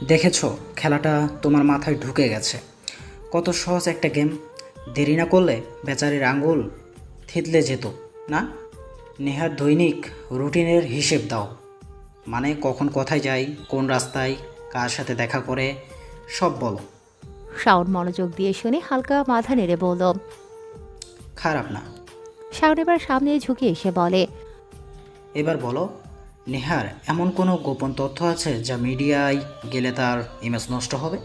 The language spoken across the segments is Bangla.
দেখেছো, খেলাটা তোমার মাথায় ঢুকে গেছে। কত সহজ একটা গেম। দেরি না করলে বেচারির আঙ্গুল থেতলে যেত না। নেহার দৈনিক রুটিনের হিসেব দাও, মানে কখন কোথায় যাই, কোন রাস্তায়, কার সাথে দেখা করে, সব বলো। শাওন মনোযোগ দিয়ে শুনে হালকা মাথা নেড়ে বলল। খারাপ না। শাওন এবার সামনে ঝুঁকে এসে বলে। এবার বলো, নেহার এমন কোনো গোপন তথ্য আছে যা মিডিয়ায় গেলে তার ইমেজ নষ্ট হবে?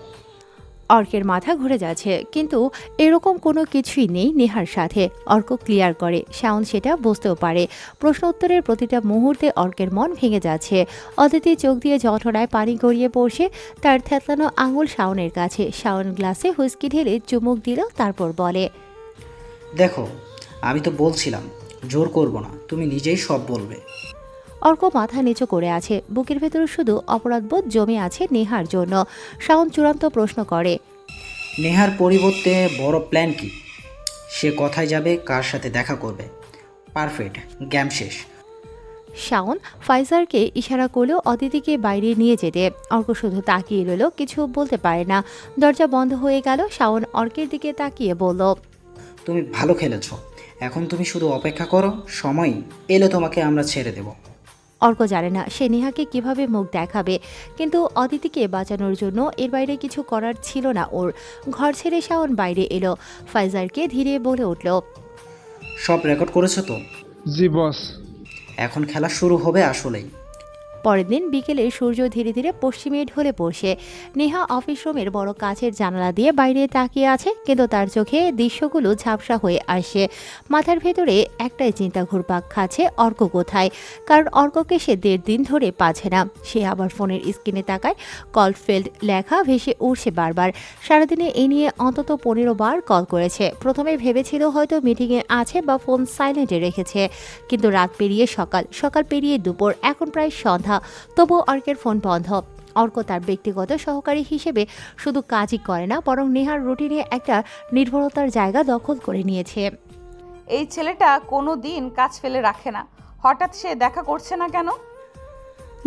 অর্কের মাথা ঘুরে যাচ্ছে, কিন্তু এরকম কোনো কিছুই নেই নেহার সাথে। অর্ক ক্লিয়ার করে, শাওন সেটা বুঝতেও পারে। প্রশ্ন উত্তরের প্রতিটা মুহূর্তে অর্কের মন ভেঙে যাচ্ছে। অদিতি চোখ দিয়ে যন্ত্রণায় পানি গড়িয়ে পড়ছে। তার থ্যাতলানো আঙুল শাওনের কাছে। শাওন গ্লাসে হুইস্কি ঢেলে চুমুক দিল, তারপর বলে। দেখো, আমি তো বলছিলাম জোর করব না, তুমি নিজেই সব বলবে। অর্ক মাথা নিচু করে আছে, বুকের ভেতরে শুধু অপরাধবোধ জমে আছে নেহার জন্য। শাওন চূড়ান্ত প্রশ্ন করে। নেহার পরিবর্তে বড় প্ল্যান কি? সে কোথায় যাবে, কার সাথে দেখা করবে? পারফেক্ট, গেম শেষ। শাওন ফাইজারকে ইশারা করলেও অদিতিকে বাইরে নিয়ে যেতে। অর্ক শুধু তাকিয়ে রইল, কিছু বলতে পারে না। দরজা বন্ধ হয়ে গেল। শাওন অর্কের দিকে তাকিয়ে বলল। তুমি ভালো খেলেছ, এখন তুমি শুধু অপেক্ষা করো, সময় এলে তোমাকে আমরা ছেড়ে দেব। অর্ক জানে না সে নেহাকে কিভাবে মুখ দেখাবে, কিন্তু অদিতিকে বাঁচানোর জন্য এর বাইরে কিছু করার ছিল না ওর। ঘর ছেড়ে শাওন বাইরে এলো। ফাইজারকে ধীরে বলে উঠল। সব রেকর্ড করেছো তো? জি বস। এখন খেলা শুরু হবে আসলেই। পরের দিন বিকেলে সূর্য ধীরে ধীরে পশ্চিমে ঢলে পড়ছে। নেহা অফিস রুমের বড় কাচের জানালা দিয়ে বাইরে তাকিয়ে আছে, কিন্তু তার চোখে দৃশ্যগুলো ঝাপসা হয়ে আসছে। মাথার ভেতরে একটাই চিন্তা ঘুরপাক খাচ্ছে, অর্ক কোথায়। কারণ অর্ককে সে 1.5 দিন ধরে পাচ্ছে না। সে আবার ফোনের স্ক্রিনে তাকায়, কল ফেল্ড লেখা ভেসে উঠছে বারবার। সারাদিনে এ নিয়ে অন্তত 15 বার কল করেছে। প্রথমে ভেবেছিল হয়তো মিটিংয়ে আছে বা ফোন সাইলেন্টে রেখেছে, কিন্তু রাত পেরিয়ে সকাল, সকাল পেরিয়ে দুপুর, এখন প্রায় সন্ধ্যা, তবু অর্কের ফোন বন্ধ। অর্ক তার ব্যক্তিগত সহকারী হিসেবে শুধু কাজই করে না, বরং নেহার রুটিনে একটা নির্ভরতার জায়গা দখল করে নিয়েছে। এই ছেলেটা কোনো দিন কাজ ফেলে রাখে না, হঠাৎ সে দেখা করছে না কেন?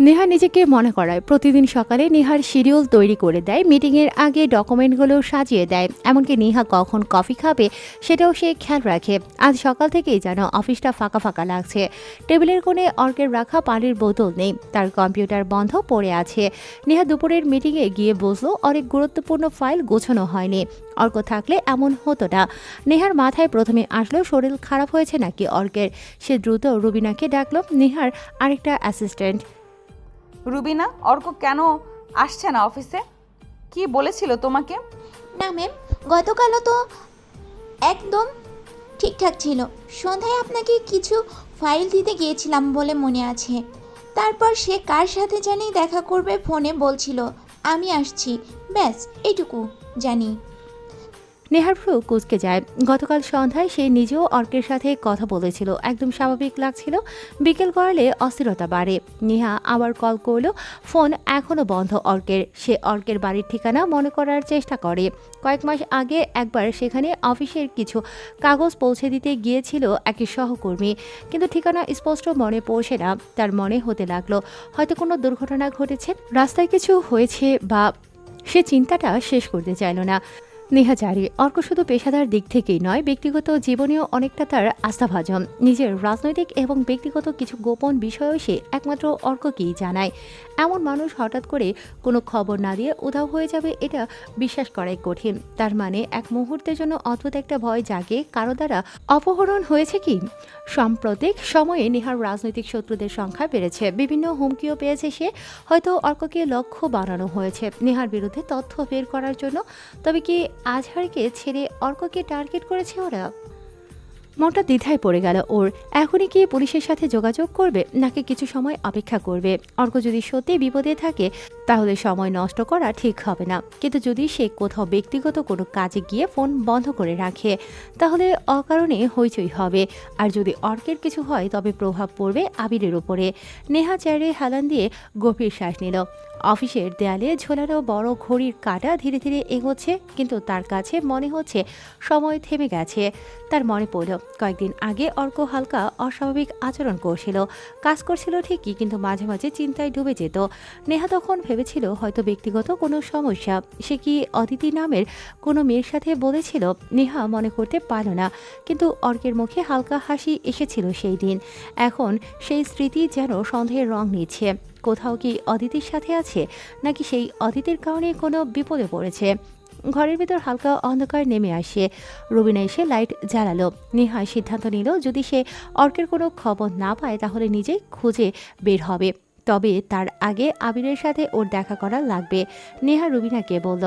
নেহা নিজেকে মনে করায় প্রতিদিন সকালে নেহার শিডিউল তৈরি করে দেয়, মিটিংয়ের আগে ডকুমেন্টগুলো সাজিয়ে দেয়, এমনকি নেহা কখন কফি খাবে সেটাও সে খেয়াল রাখে। আজ সকাল থেকেই যেন অফিসটা ফাঁকা ফাঁকা লাগছে। টেবিলের কোণে অর্কের রাখা পানির বোতল নেই, তার কম্পিউটার বন্ধ পড়ে আছে। নেহা দুপুরের মিটিংয়ে গিয়ে বুঝলো অনেক গুরুত্বপূর্ণ ফাইল গোছানো হয়নি। অর্ক থাকলে এমন হতো না। নেহার মাথায় প্রথমে আসলো শরীর খারাপ হয়েছে নাকি অর্কের। সে দ্রুত রুবিনাকে ডাকলো, নেহার আরেকটা অ্যাসিস্ট্যান্ট। রুবিনা, অর্ক কেন আসছে না অফিসে? কি বলেছিল তোমাকে? না ম্যাম, গতকালও তো একদম ঠিকঠাক ছিল। সন্ধ্যায় আপনাকে কিছু ফাইল দিতে গিয়েছিলাম বলে মনে আছে। তারপর সে কার সাথে জানি দেখা করবে ফোনে বলছিল। আমি আসছি, ব্যাস এইটুকু জানি। নেহার ভ্রু কুঁচকে যায়। গতকাল সন্ধ্যায় সে নিজেও অর্কের সাথে কথা বলেছিল, একদম স্বাভাবিক লাগছিল। বিকেল গড়ালে অস্থিরতা বাড়ে। নেহা আবার কল করলো, ফোন এখনও বন্ধ অর্কের। সে অর্কের বাড়ির ঠিকানা মনে করার চেষ্টা করে। কয়েক মাস আগে একবার সেখানে অফিসের কিছু কাগজ পৌঁছে দিতে গিয়েছিল একই সহকর্মী, কিন্তু ঠিকানা স্পষ্ট মনে পড়ছে না। তার মনে হতে লাগলো হয়তো কোনো দুর্ঘটনা ঘটেছে, রাস্তায় কিছু হয়েছে, বা সে চিন্তাটা শেষ করতে চাইল না। নেহা জানে অর্ক শুধু পেশাদার দিক থেকেই নয়, ব্যক্তিগত জীবনেও অনেকটা তার আস্থাভাজন। নিজের রাজনৈতিক এবং ব্যক্তিগত কিছু গোপন বিষয়ও সে একমাত্র অর্ককেই জানায়। এমন মানুষ হঠাৎ করে কোনো খবর না দিয়ে উধাও হয়ে যাবে, এটা বিশ্বাস করাই কঠিন। তার মানে এক মুহূর্তের জন্য অদ্ভুত একটা ভয় জাগে, কারো দ্বারা অপহরণ হয়েছে কি। সাম্প্রতিক সময়ে নেহার রাজনৈতিক শত্রুদের সংখ্যা বেড়েছে, বিভিন্ন হুমকিও পেয়েছে সে। হয়তো অর্ককে লক্ষ্য বানানো হয়েছে নেহার বিরুদ্ধে তথ্য বের করার জন্য। তবে কি আজহারকে ছেড়ে অর্ককে টার্গেট করেছে ওরা? মনটা দ্বিধায় পড়ে গেল ওর। এখনই কি পুলিশের সাথে যোগাযোগ করবে, নাকি কিছু সময় অপেক্ষা করবে? অর্ক যদি সত্যি বিপদে থাকে তাহলে সময় নষ্ট করা ঠিক হবে না, কিন্তু যদি সে কোথাও ব্যক্তিগত কোনো কাজে গিয়ে ফোন বন্ধ করে রাখে তাহলে অকারণে হইচই হবে। আর যদি অর্কের কিছু হয় তবে প্রভাব পড়বে আবিরের উপরে। নেহা চেয়ারে হেলান দিয়ে গভীর শ্বাস নিল। অফিসের দেয়ালে ঝোলানো বড় ঘড়ির কাঁটা ধীরে ধীরে এগোচ্ছে, কিন্তু তার কাছে মনে হচ্ছে সময় থেমে গেছে। তার মনে পড়ল কয়েকদিন আগে অর্ক হালকা অস্বাভাবিক আচরণ করছিল। কাজ করছিল ঠিকই, কিন্তু মাঝে মাঝে চিন্তায় ডুবে যেত। নেহা তখন ভেবে ভেবেছিল হয়তো ব্যক্তিগত কোনো সমস্যা। সে কি অদিতি নামের কোনো মেয়ের সাথে বলেছিল? নেহা মনে করতে পারল না, কিন্তু অর্কের মুখে হালকা হাসি এসেছিল সেই দিন। এখন সেই স্মৃতি যেন সন্দেহের রং নিচ্ছে। কোথাও কি অদিতির সাথে আছে, নাকি সেই অদিতির কারণে কোনো বিপদে পড়েছে? ঘরের ভিতর হালকা অন্ধকার নেমে আসে। রুবিনা এসে লাইট জ্বালালো। নেহা সিদ্ধান্ত নিল যদি সে অর্কের কোনো খবর না পায় তাহলে নিজেই খুঁজে বের হবে। তবে তার আগে আবিরের সাথে ওর দেখা করা লাগবে। নেহা রুবিনাকে বলল,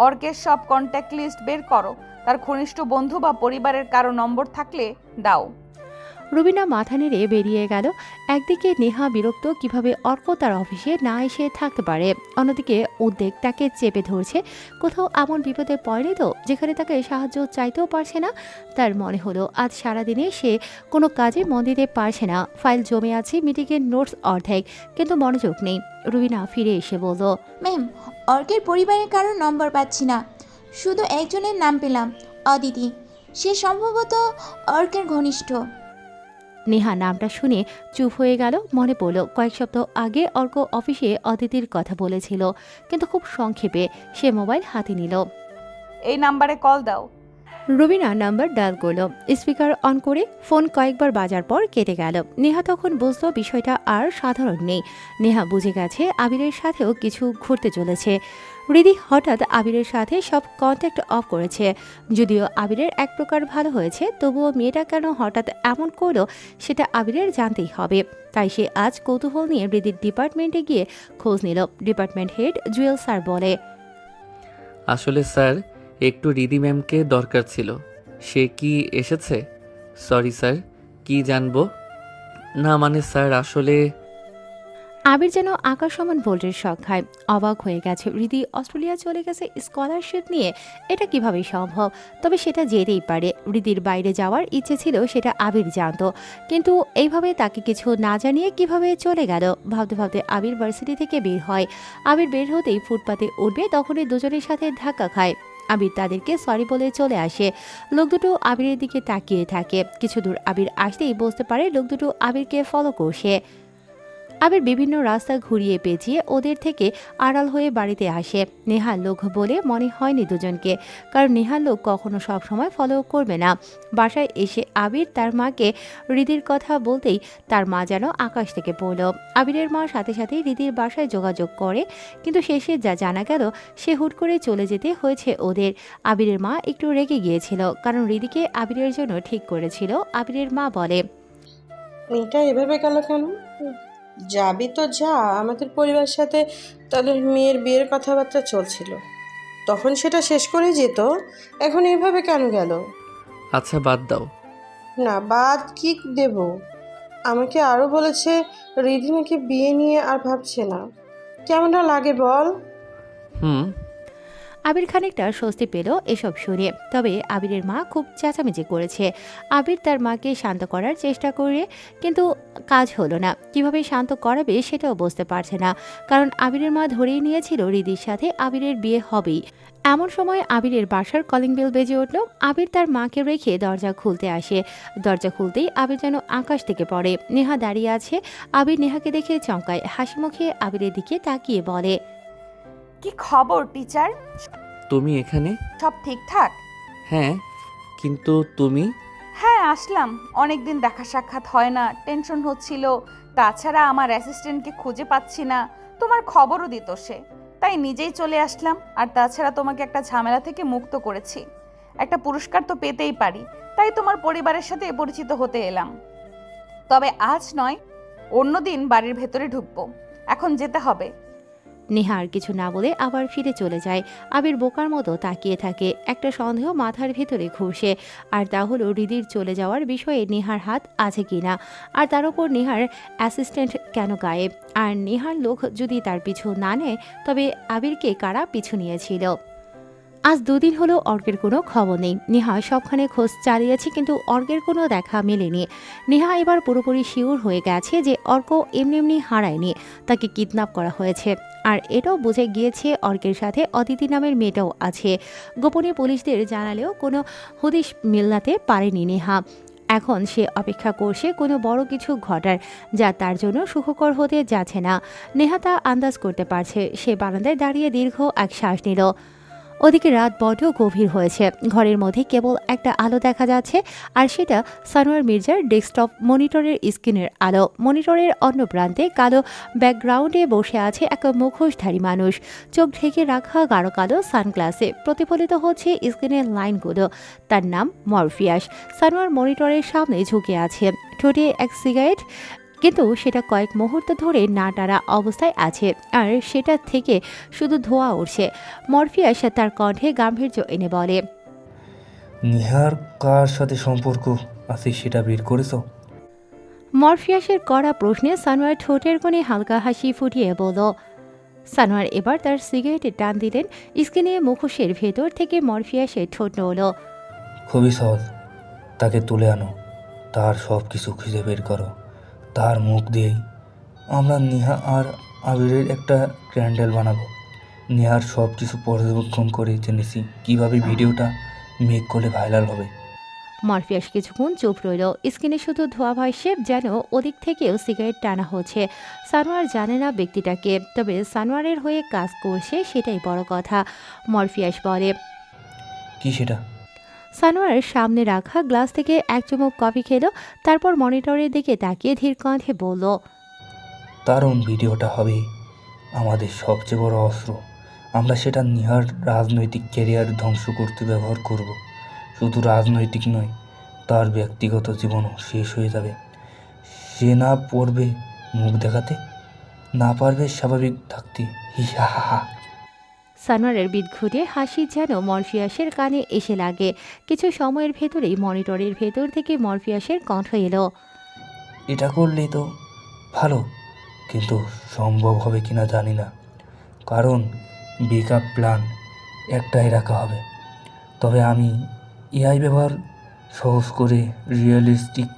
অর্কের সব কন্ট্যাক্ট লিস্ট বের করো, তার ঘনিষ্ঠ বন্ধু বা পরিবারের কারো নম্বর থাকলে দাও। রুবিনা মাথা নেড়ে বেরিয়ে গেল। একদিকে নেহা বিরক্ত কিভাবে অর্ক তার অফিসে না এসে থাকতে পারে, অন্যদিকে উদ্বেগ তাকে চেপে ধরছে। কোথাও এমন বিপদে পড়েনি তো যেখানে তাকে সাহায্য চাইতেও পারছে না। তার মনে হলো আজ সারাদিনে সে কোনো কাজে মন দিতে পারছে না। ফাইল জমে আছে, মিটিংয়ের নোটস অর্ধেক, কিন্তু মনোযোগ নেই। রুবিনা ফিরে এসে বলল, ম্যাম, অর্কের পরিবারের কারোর নম্বর পাচ্ছি না, শুধু একজনের নাম পেলাম, অদিতি। সে সম্ভবত অর্কের ঘনিষ্ঠ। নেহা নামটা শুনে চুপ হয়ে গেল। মনে পড়ল কয়েক সপ্তাহ আগে অর্ক অফিসে অদিতির কথা বলেছিল, কিন্তু খুব সংক্ষেপে। সে মোবাইল হাতে নিল। এই নাম্বারে কল দাও। রুবিনা নাম্বার ডায়াল করল। স্পিকার অন করে ফোন কয়েকবার বাজার পর কেটে গেল। নেহা তখন বুঝলো বিষয়টা আর সাধারণ নেই। নেহা বুঝে গেছে আবিরের সাথেও কিছু ঘটতে চলেছে। হৃদি হঠাৎ আবিরের সাথে সব কন্ট্যাক্ট অফ করেছে। যদিও আবিরের এক প্রকার ভালো হয়েছে, তবুও মেয়েটা কেন হঠাৎ এমন করলো সেটা আবিরের জানতেই হবে। তাই সে আজ কৌতূহল নিয়ে হৃদির ডিপার্টমেন্টে গিয়ে খোঁজ নিল। ডিপার্টমেন্ট হেড জুয়েল স্যার বলে, আসলে স্যার একটু রিদি ম্যামকে দরকার ছিল। সে কি এসেছে? সরি স্যার, কি জানবো? না মানে স্যার আসলে আবির যেন আকাশ সমান ভোল্টের সংখ্যায় অবাক হয়ে গেছে। হৃদি অস্ট্রেলিয়া চলে গেছে স্কলারশিপ নিয়ে, এটা কিভাবে সম্ভব? তবে সেটা যেতেই পারে। হৃদির বাইরে যাওয়ার ইচ্ছে ছিল, সেটা আবির জানতো, কিন্তু এইভাবে তাকে কিছু না জানিয়ে কিভাবে চলে গেল? ভাবতে ভাবতে আবির ভার্সিটি থেকে বের হয়। আবির বের হতেই ফুটপাতে উঠবে, তখনই দুজনের সাথে ধাক্কা খায়। আবির তাদেরকে সরি বলে চলে আসে। লোক দুটো আবিরের দিকে তাকিয়ে থাকে। কিছু দূর আবির আসতেই বুঝতে পারে লোক দুটো আবিরকে ফলো করছে। আবির বিভিন্ন রাস্তা ঘুরিয়ে পেঁচিয়ে ওদের থেকে আড়াল হয়ে বাড়িতে আসে। নেহার লোক বলে মনে হয়নি দুজনকে, কারণ নেহার লোক কখনো সব সময় ফলো করবে না। বাসায় এসে আবির তার মাকে হৃদির কথা বলতেই তার মা যেন আকাশ থেকে পড়ল। আবিরের মা সাথে সাথে হৃদির বাসায় যোগাযোগ করে, কিন্তু শেষে যা জানা গেল সে হুট করে চলে যেতে হয়েছে ওদের। আবিরের মা একটু রেগে গিয়েছিল, কারণ হৃদিকে আবিরের জন্য ঠিক করেছিল। আবিরের মা বলে, এটা এভাবে গেল কেন? যাবি তো যা, আমাদের পরিবারের সাথে তাদের মেয়ের বিয়ের কথাবার্তা চলছিল, তখন সেটা শেষ করে যেত। এখন এভাবে কেন গেল? আচ্ছা বাদ দাও। না বাদ কি দেব? আমাকে আরও বলেছে রিধি নাকি বিয়ে নিয়ে আর ভাবছে না। কেমনটা লাগে বল? হুম। আবির খানিকটা স্বস্তি পেল এসব শুনে। তবে আবিরের মা খুব চেঁচামেচি করেছে। আবির তার মাকে শান্ত করার চেষ্টা করে, কিন্তু কাজ হলো না। কিভাবে শান্ত করাবে সেটাও বুঝতে পারছে না, কারণ আবিরের মা ধরেই নিয়েছিল হৃদির সাথে আবিরের বিয়ে হবেই। এমন সময় আবিরের বাসার কলিং বেল বেজে উঠল। আবির তার মাকে রেখে দরজা খুলতে আসে। দরজা খুলতেই আবির যেন আকাশ থেকে পড়ে। নেহা দাঁড়িয়ে আছে। আবির নেহাকে দেখে চমকায়, হাসি মুখে আবিরের দিকে তাকিয়ে বলে, কি খবর টিচার? তুমি এখানে? সব ঠিকঠাক? হ্যাঁ, কিন্তু তুমি? হ্যাঁ আসলাম, অনেকদিন দেখা সাক্ষাৎ হয় না, টেনশন হচ্ছিল। তাছাড়া আমার অ্যাসিস্ট্যান্টকে খুঁজে পাচ্ছি না, তোমার খবরও দিত সে, তাই নিজেই চলে আসলাম। আর তাছাড়া তোমাকে একটা ঝামেলা থেকে মুক্ত করেছি, একটা পুরস্কার তো পেতেই পারি, তাই তোমার পরিবারের সাথে পরিচিত হতে এলাম। তবে আজ নয়, অন্যদিন বাড়ির ভেতরে ঢুকবো, এখন যেতে হবে। নেহা আর কিছু না বলে আবার ফিরে চলে যায়। আবির বোকার মতো তাকিয়ে থাকে। একটা সন্দেহ মাথার ভেতরে ঘুরছে, আর তা হলো হৃদির চলে যাওয়ার বিষয়ে নেহার হাত আছে কিনা, আর তার উপর নেহার অ্যাসিস্ট্যান্ট কেন গায়েব, আর নেহার লোক যদি তার পিছু না নেয় তবে আবিরকে কারা পিছু নিয়েছিল। আজ দুদিন হলো অর্কের কোনো খবর নেই। নেহা সবখানে খোঁজ চালিয়েছে, কিন্তু অর্কের কোনো দেখা মেলেনি। নেহা এবার পুরোপুরি শিওর হয়ে গেছে যে অর্ক এমনি এমনি হারায়নি, তাকে কিডন্যাপ করা হয়েছে। আর এটাও বুঝে গিয়েছে অর্কের সাথে অদিতি নামের মেয়েটাও আছে। গোপনে পুলিশদের জানালেও কোনো হদিশ মিলাতে পারেনি নেহা। এখন সে অপেক্ষা করছে কোনো বড় কিছু ঘটার, যা তার জন্য সুখকর হতে যাচ্ছে না। নেহা তা আন্দাজ করতে পারছে। সে বারান্দায় দাঁড়িয়ে দীর্ঘ এক শ্বাস নিল। ওদিকে রাত বড্ড গভীর হয়েছে। ঘরের মধ্যে কেবল একটা আলো দেখা যাচ্ছে, আর সেটা সানোয়ার মির্জার ডেস্কটপ মনিটরের স্ক্রিনের আলো। মনিটরের অন্য প্রান্তে কালো ব্যাকগ্রাউন্ডে বসে আছে এক মুখোশধারী মানুষ। চোখ ঢেকে রাখা গাঢ় কালো সানগ্লাসে প্রতিফলিত হচ্ছে স্ক্রিনের লাইনগুলো। তার নাম মরফিয়াস। সানোয়ার মনিটরের সামনে ঝুঁকে আছে, ঠোঁটে এক সিগারেট, কিন্তু সেটা কয়েক মুহূর্ত ধরে না টানা অবস্থায় আছে, আর সেটা থেকে শুধু ধোঁয়া উঠছে। মরফিয়াস তার কণ্ঠে গাম্ভীর্য এনে বলে, নিহার কার সাথে সম্পর্ক আছে সেটা বের করেছো? মরফিয়াসের কড়া প্রশ্নে সানোয়ার ঠোঁটের কোণে হালকা হাসি ফুটিয়ে বলল। সানোয়ার এবার তার সিগারেটে টান দিলেন। স্ক্রিনে মুখোশের ভেতর থেকে মরফিয়াসের ঠোঁট নড়ল। খুবই সহজ, তাকে তুলে আনো, তার সব কিছু খুঁজে বের করো। তার মুখ দিয়েই আমরা নিহা আর আবিরের একটা ক্যান্ডেল বানাবো। নিহার সব কিছু পর্যবেক্ষণ করে জেনেছি কীভাবে ভিডিওটা মেক করলে ভাইরাল হবে। মরফিয়াস কিছুক্ষণ চুপ রইল। স্ক্রিনে শুধু ধোয়া ভাসছে, যেন ওদিক থেকেও সিগারেট টানা হচ্ছে। সানোয়ার জানে না ব্যক্তিটাকে, তবে সানোয়ারের হয়ে কাজ করছে সেটাই বড় কথা। মরফিয়াস বলে, কি সেটা? সানোয়ারের সামনে রাখা গ্লাস থেকে এক চুমুক কফি খেলো, তারপর মনিটরের দিকে তাকিয়ে ধীর কণ্ঠে বলল, দারুণ ভিডিওটা হবে আমাদের সবচেয়ে বড় অস্ত্র। আমরা সেটা নিহার রাজনৈতিক ক্যারিয়ার ধ্বংস করতে ব্যবহার করব। শুধু রাজনৈতিক নয়, তার ব্যক্তিগত জীবনও শেষ হয়ে যাবে। সে না পড়বে মুখ দেখাতে, না পারবে স্বাভাবিক থাকতে। হিহা হা হা। সানোয়ারের বিদঘুটে হাসি যেন মরফিয়াসের কানে এসে লাগে। কিছু সময়ের ভেতরেই মনিটরের ভেতর থেকে মরফিয়াসের কণ্ঠ এলো, এটা করলেই তো ভালো, কিন্তু সম্ভব হবে কিনা জানি না, কারণ বেকআপ প্ল্যান একটাই রাখা হবে। তবে আমি এআই ব্যবহার সহজ করে রিয়েলিস্টিক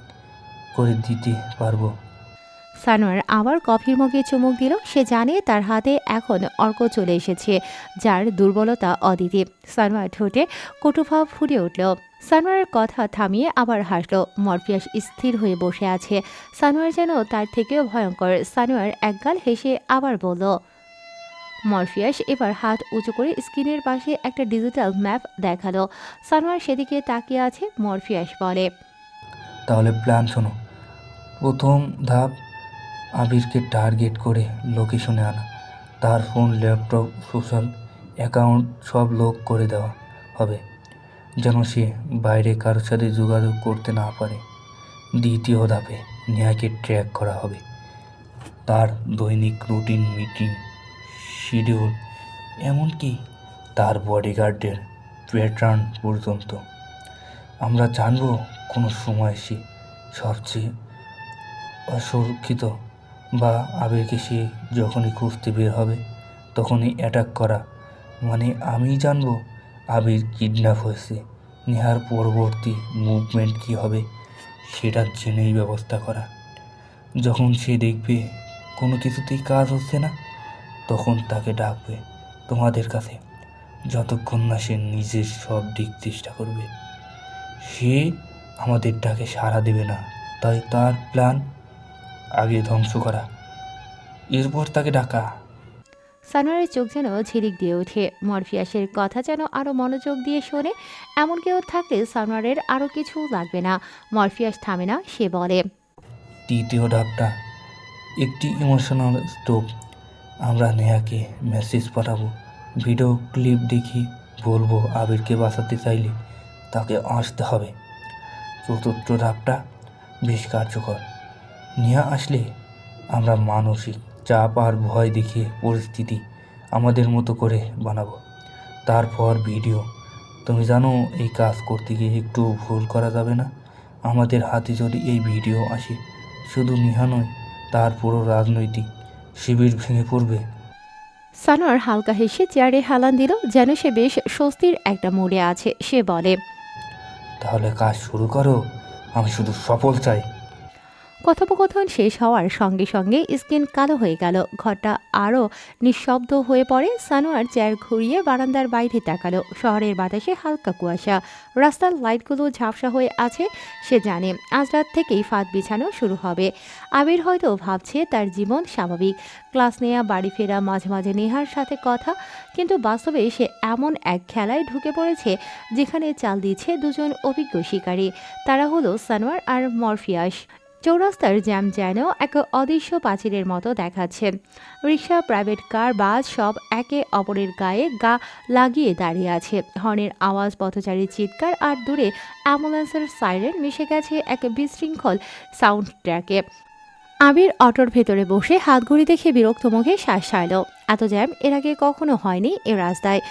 করে দিতে পারবো। সানোয়ার আবার কফির মগে চুমুক দিল। সে জানে তার হাতে এখন অর্ক চলে এসেছে, যার দুর্বলতা অদ্বিতীয়। সানোয়ার ঠোঁটে কটুভাব ফুটে উঠল। সানোয়ারের কথা থামিয়ে আবার হাসল। মরফিয়াস স্থির হয়ে বসে আছে। সানোয়ার যেন তার থেকেও ভয়ঙ্কর। সানোয়ার একগাল হেসে আবার বলল। মরফিয়াস এবার হাত উঁচু করে স্ক্রিনের পাশে একটা ডিজিটাল ম্যাপ দেখালো। সানোয়ার সেদিকে তাকিয়ে আছে। মরফিয়াস বলে, তাহলে প্ল্যান শোনো। প্রথম ধাপ, আবিরকে টার্গেট করে লোকেশনে আনা। তার ফোন, ল্যাপটপ, সোশ্যাল অ্যাকাউন্ট সব লক করে দেওয়া হবে, যেন সে বাইরে কারোর সাথে যোগাযোগ করতে না পারে। দ্বিতীয় ধাপে নেহাকে ট্র্যাক করা হবে, তার দৈনিক রুটিন, মিটিং শিডিউল, এমনকি তার বডিগার্ডের প্যাটার্ন পর্যন্ত। আমরা জানব কোনো সময় সে সবচেয়ে অসুরক্ষিত, বা আবিরকে সে যখনই খুঁজতে বের হবে তখনই অ্যাটাক করা। মানে আমি জানবো আবির কিডন্যাপ হয়েছে, নেহার পরবর্তী মুভমেন্ট কী হবে সেটা জেনেই ব্যবস্থা করা। যখন সে দেখবে কোনো কিছুতেই কাজ হচ্ছে না, তখন তাকে ডাকবে তোমাদের কাছে, যতক্ষণ না সে নিজের সব দিক চেষ্টা করবে। সে আমাদের ডাকে সাড়া দেবে না, তাই তার প্ল্যান আগে ধ্বংস করা, এরপর তাকে ডাকা। সানোয়ারের চোখ যেন ঝিলিক দিয়ে ওঠে। মরফিয়াসের কথা যেন আরও মনোযোগ দিয়ে শোনে। এমন কেউ থাকলে সানোয়ারের আরও কিছু লাগবে না। মরফিয়াস থামে না। সে বলে, তৃতীয় ধাপটা একটি ইমোশনাল স্টোভ। আমরা নেহাকে মেসেজ পাঠাবো, ভিডিও ক্লিপ দেখি, বলবো আবিরকে বাঁচাতে চাইলে তাকে আসতে হবে। চতুর্থ ধাপটা বেশ কার্যকর। নেহা আসলে আমরা মানসিক চাপ আর ভয় দেখিয়ে পরিস্থিতি আমাদের মতো করে বানাবো। তারপর ভিডিও। তুমি জানো এই কাজ করতে গিয়ে একটু ভুল করা যাবে না। আমাদের হাতে যদি এই ভিডিও আসে, শুধু নেহা নয়, তার পুরো রাজনৈতিক শিবির ভেঙে পড়বে। সানোয়ার হালকা হেসে চেয়ারে হেলান দিল, যেন সে বেশ স্বস্তির একটা মুডে আছে। সে বলে, তাহলে কাজ শুরু করো, আমি শুধু সফল চাই। কথোপকথন শেষ হওয়ার সঙ্গে সঙ্গে স্ক্রিন কালো হয়ে গেল। ঘরটা আরও নিঃশব্দ হয়ে পড়ে। সানোয়ার চেয়ার ঘুরিয়ে বারান্দার বাইরে তাকালো। শহরের বাতাসে হালকা কুয়াশা, রাস্তার লাইটগুলো ঝাপসা হয়ে আছে। সে জানে আজ রাত থেকেই ফাঁদ বিছানো শুরু হবে। আবির হয়তো ভাবছে তার জীবন স্বাভাবিক, ক্লাস নেওয়া, বাড়ি ফেরা, মাঝে মাঝে নেহার সাথে কথা, কিন্তু বাস্তবে সে এমন এক খেলায় ঢুকে পড়েছে যেখানে চাল দিচ্ছে দুজন অভিজ্ঞ শিকারী। তারা হলো সানোয়ার আর মরফিয়াস। চৌরাস্তার জ্যাম যেন এক অদৃশ্য প্রাচীরের মতো দেখাচ্ছে। রিক্সা, প্রাইভেট কার, বাস সব একে অপরের গায়ে গা লাগিয়ে দাঁড়িয়ে আছে। হর্নের আওয়াজ, পথচারীর চিৎকার আর দূরে অ্যাম্বুলেন্সের সাইরেন মিশে গেছে এক বিশৃঙ্খল সাউন্ড ট্র্যাকে। আবির অটোর ভেতরে বসে হাতঘড়ি দেখে বিরক্ত মুখে শ্বাস ছাড়ল। এত জ্যাম এর আগে কখনো হয়নি এ রাস্তায়।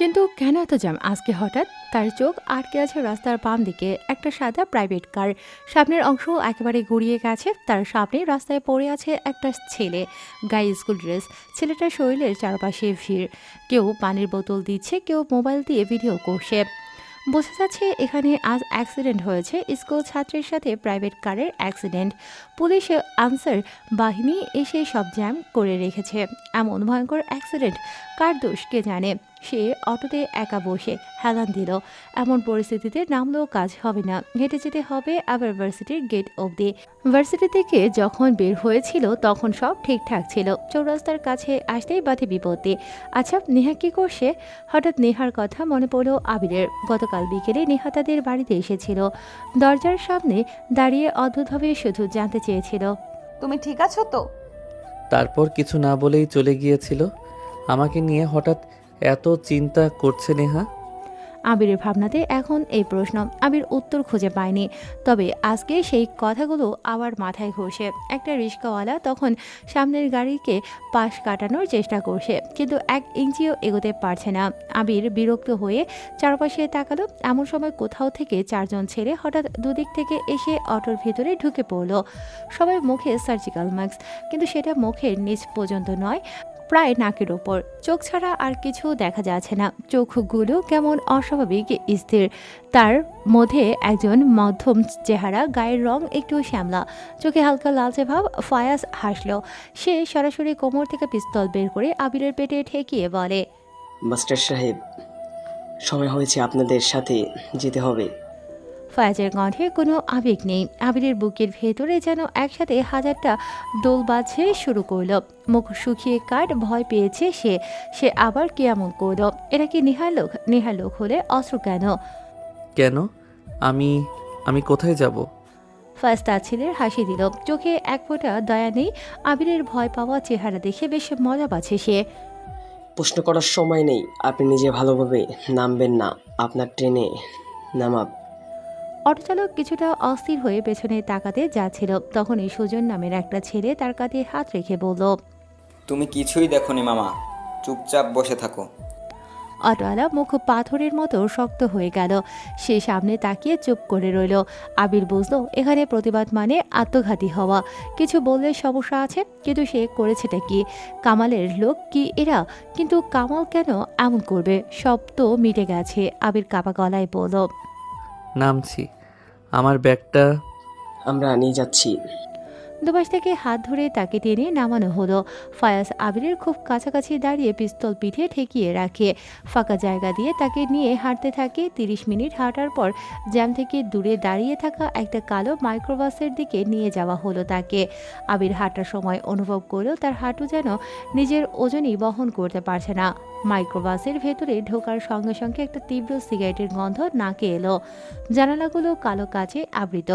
কিন্তু কেন এত জ্যাম আজকে হঠাৎ? তার চোখ আটকে আছে রাস্তার বাম দিকে একটা সাদা প্রাইভেট কার। সামনের অংশ একেবারে গড়িয়ে গেছে। তার সামনে রাস্তায় পড়ে আছে একটা ছেলে, গায়ে স্কুল ড্রেস। ছেলেটার শরীরের চারপাশে ভিড়। কেউ পানির বোতল দিচ্ছে, কেউ মোবাইল দিয়ে ভিডিও করছে। বোঝা যাচ্ছে এখানে আজ অ্যাক্সিডেন্ট হয়েছে। স্কুল ছাত্রের সাথে প্রাইভেট কারের অ্যাক্সিডেন্ট। পুলিশ আনসার বাহিনী এসে সব জ্যাম করে রেখেছে। এমন ভয়ঙ্কর অ্যাক্সিডেন্ট কার দোষ কে জানে। সে অটোতে একা বসে হেলান দিল। এমন পরিস্থিতিতে নামলেও কাজ হবে না, হেঁটে যেতে হবে আবার ভার্সিটির গেট অবধি। ভার্সিটি থেকে যখন বের হয়েছিল তখন সব ঠিকঠাক ছিল। চৌরাস্তার কাছে আসতেই বাধে বিপত্তি। আচ্ছা, নেহা কি করছে? হঠাৎ নেহার কথা মনে পড়ল আবিরের। গতকাল বিকেলে নেহা তাদের বাড়িতে এসেছিল। দরজার সামনে দাঁড়িয়ে অদ্ভুতভাবে শুধু জানতে চেয়েছিল, তুমি ঠিক আছো তো? তারপর কিছু না বলেই চলে গিয়েছিল। আমাকে নিয়ে হঠাৎ এত চিন্তা করছে নেহা। আবিরের ভাবনাতে এখন এই প্রশ্ন। আবির উত্তর খুঁজে পায়নি। তবে আজকে সেই কথাগুলো আবার মাথায় ঘুরছে। একটা রিক্সাওয়ালা তখন সামনের গাড়িকে পাশ কাটানোর চেষ্টা করছে, কিন্তু 1 ইঞ্চিও এগোতে পারছে না। আবির বিরক্ত হয়ে চারপাশে তাকালো। এমন সময় কোথাও থেকে 4 জন ছেলে হঠাৎ দুদিক থেকে এসে অটোর ভিতরে ঢুকে পড়ল। সবাই মুখে সার্জিক্যাল মাস্ক, কিন্তু সেটা মুখের নিচ পর্যন্ত নয়, প্রায় নাকের ওপর। চোখ ছাড়া আর কিছু দেখা যাচ্ছে না। চোখগুলো কেমন অস্বাভাবিক স্থির। তার মধ্যে একজন মধ্যম চেহারা, গায়ের রং একটু শ্যামলা, চোখে হালকা লালচে ভাব। ফায়াজ হাসল। সে সরাসরি কোমর থেকে পিস্তল বের করে আবিরের পেটে ঠেকিয়ে বলে, মাস্টার সাহেব, সময় হয়েছে, আপনাদের সাথে যেতে হবে। ফায়াজের কণ্ঠে কোনো আবেগ নেই। আবিরের বুকের ভেতরে যেন একসাথে হাজারটা দোল বাজতে শুরু করলো। মুখ শুকিয়ে কাঠ, ভয় পেয়েছে সে আবার কেমন করলো। এরা কি নেহার লোক হলে অস্ত্র কেন? কেন? আমি কোথায় যাব? ফায়াজ তার ছেলের হাসি দিল। চোখে এক ফোঁটা দয়া নেই। আবিরের ভয় পাওয়া চেহারা দেখে বেশ মজা পাচ্ছে সে। প্রশ্ন করার সময় নেই, আপনি নিজে ভালোভাবে নামবেন না, আপনার ট্রেনে নামাব। অটোচালক কিছুটা অস্থির হয়ে পেছনে তাকাতে যাচ্ছিল। তখনই সুজন নামের একটা ছেলে তার কাঁধে হাত রেখে বলল, তুমি কিছুই দেখোনি মামা, চুপচাপ বসে থাকো। অটোওয়ালা মুখ পাথরের মতো শক্ত হয়ে গেল। সে সামনে তাকিয়ে চুপ করে রইল। আবির বুঝলো এখানে প্রতিবাদ মানে আত্মঘাতী হওয়া। কিছু বললে সমস্যা আছে, কিন্তু সে করেছেটা কি? কামালের লোক কি এরা? কিন্তু কামাল কেন এমন করবে? সব তো মিটে গেছে। আবির কাপা গলায় বলল, নামছি। আমার ব্যাগটা আমরা নিয়ে যাচ্ছি। দুপাশ থেকে হাত ধরে তাকে টেনে নামানো হলো। ফায়াজ আবিরের খুব কাছাকাছি দাঁড়িয়ে পিস্তল পিঠে ঠেকিয়ে রাখে। ফাঁকা জায়গা দিয়ে তাকে নিয়ে হাঁটতে থাকে। 30 মিনিট হাঁটার পর জ্যাম থেকে দূরে দাঁড়িয়ে থাকা একটা কালো মাইক্রোবাসের দিকে নিয়ে যাওয়া হলো তাকে। আবির হাঁটার সময় অনুভব করলো তার হাঁটু যেন নিজের ওজনই বহন করতে পারছে না। মাইক্রোবাসের ভেতরে ঢোকার সঙ্গে সঙ্গে একটা তীব্র সিগারেটের গন্ধ নাকে এলো। জানালাগুলো কালো কাচে আবৃত।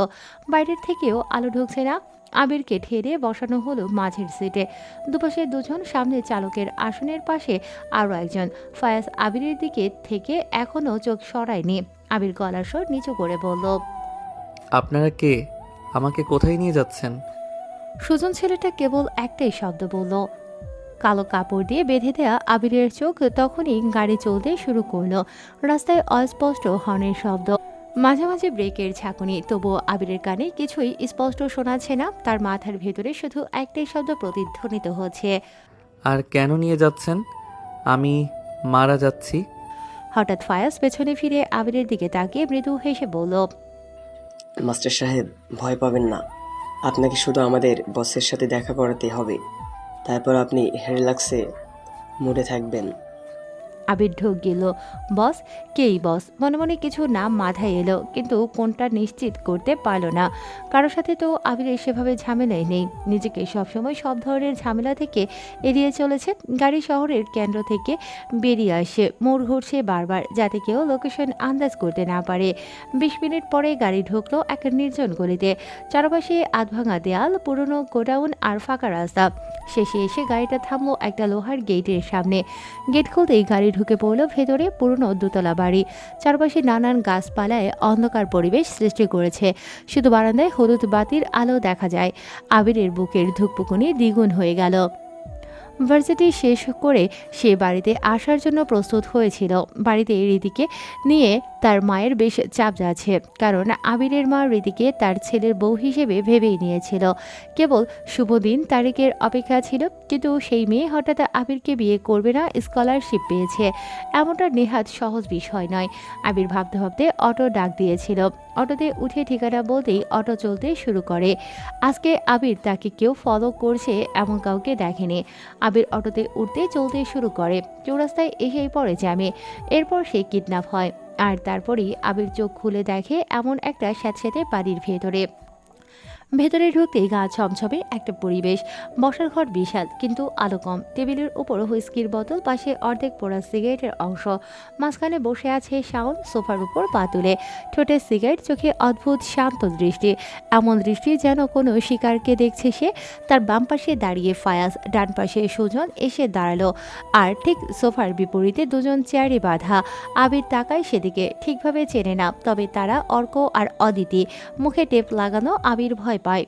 বাইরের থেকেও আলো ঢুকছে না। আবিরকে ঠেলে বসানো হলো মাঝের সিটে। দুপাশে দুজন, সামনে চালকের আসনের পাশে আরও একজন। ফায়াজ আবিরের দিকে থেকে এখনও চোখ সরায়নি। আবির গলার স্বর নিচু করে বলল, আপনারা কে? আমাকে কোথায় নিয়ে যাচ্ছেন? সুজন ছেলেটা কেবল একটাই শব্দ বলল। কালো কাপড় দিয়ে বেঁধে দেয়া আবিরের চোখ তখনই গাড়ি চলতে শুরু করলো। রাস্তায় অস্পষ্ট হর্নের শব্দ, মাঝে মাঝে ব্রেকের ঝাঁকুনি। তবুও আবিরের কানে কিছুই স্পষ্ট শোনাচ্ছে না। তার মাথার ভেতরে শুধু একটাই শব্দ প্রতিধ্বনিত হচ্ছে, আর কেন নিয়ে যাচ্ছেন? আমি মারা যাচ্ছি। হঠাৎ ফায়াজ পেছনে ফিরে আবিরের দিকে তাকিয়ে মৃদু হেসে বলল, মাস্টার সাহেব, ভয় পাবেন না, আপনাকে শুধু আমাদের বসের সাথে দেখা করাতে হবে, তারপর আপনি রিল্যাক্সে মুডে থাকবেন। আবির ঢোক গেল। বস? কেই বস? মনে মনে কিছু নাম মাথায় এলো, কিন্তু কোনটা নিশ্চিত করতে পারল না। কারোর সাথে তো আবিরের সেভাবে ঝামেলাই নেই। নিজেকে সবসময় সব ধরনের ঝামেলা থেকে এড়িয়ে চলেছে। গাড়ি শহরের কেন্দ্র থেকে বেরিয়ে আসে, মোড় ঘুরছে বারবার, যাতে কেউ লোকেশন আন্দাজ করতে না পারে। 20 মিনিট পরে গাড়ি ঢুকলো এক নির্জন গলিতে। চারপাশে আধভাঙা দেয়াল, পুরনো গোডাউন আর ফাঁকা রাস্তা। শেষে এসে গাড়িটা থামলো একটা লোহার গেটের সামনে। গেট খুলতেই গাড়ি ঢুকে পড়ল ভেতরে। পুরনো দোতলা বাড়ি, চারপাশে নানান গাছপালায় অন্ধকার পরিবেশ সৃষ্টি করেছে। শুধু বারান্দায় হলুদ বাতির আলো দেখা যায়। আবিরের বুকের ধুকপুকুনি দ্বিগুণ হয়ে গেল। ভার্সিটি শেষ করে সে বাড়িতে আসার জন্য প্রস্তুত হয়েছিল। বাড়িতে রীতিকে নিয়ে তার মায়ের বেশ চাপ যাচ্ছে, কারণ আবিরের মা রীতিকে তার ছেলের বউ হিসেবে ভেবেই নিয়েছিল। কেবল শুভ দিন তারিখের অপেক্ষা ছিল। কিন্তু সেই মেয়ে হঠাৎ আবিরকে বিয়ে করবে না, স্কলারশিপ পেয়েছে, এমনটা নেহাত সহজ বিষয় নয়। আবির ভাবতে ভাবতে অটো ডাক দিয়েছিল। অটোতে উঠে ঠিকানা বলতেই অটো চলতে শুরু করে। আজকে আবির তাকে কেউ ফলো করছে এমন কাউকে দেখেনি। আবির অটোতে উঠতে চলতে শুরু করে। চৌরাস্তায় এসেই পড়ে জ্যামে। এরপর সে কিডন্যাপ হয়। আর তারপরেই আবির চোখ খুলে দেখে এমন একটা স্যাঁতস্যাঁতে বাড়ির ভেতরে ঢুকতেই গা ছমছমে একটা পরিবেশ। বসার ঘর বিশাল, কিন্তু আলো কম। টেবিলের উপর হুইস্কির বোতল, পাশে অর্ধেক পোড়া সিগারেটের অংশ। মাঝখানে বসে আছে শাওন, সোফার উপর পা তুলে, ঠোঁটে সিগারেট, চোখে অদ্ভুত শান্ত দৃষ্টি। এমন দৃষ্টি যেন কোনো শিকারকে দেখছে সে। তার বাম পাশে দাঁড়িয়ে ফায়াজ, ডান পাশে সুজন এসে দাঁড়ালো। আর ঠিক সোফার বিপরীতে দুজন চেয়ারে বাঁধা। আবির তাকায় সেদিকে, ঠিকভাবে চেনে না, তবে তারা অর্ক আর অদিতি। মুখে টেপ লাগানো। আবির ভয় পায়।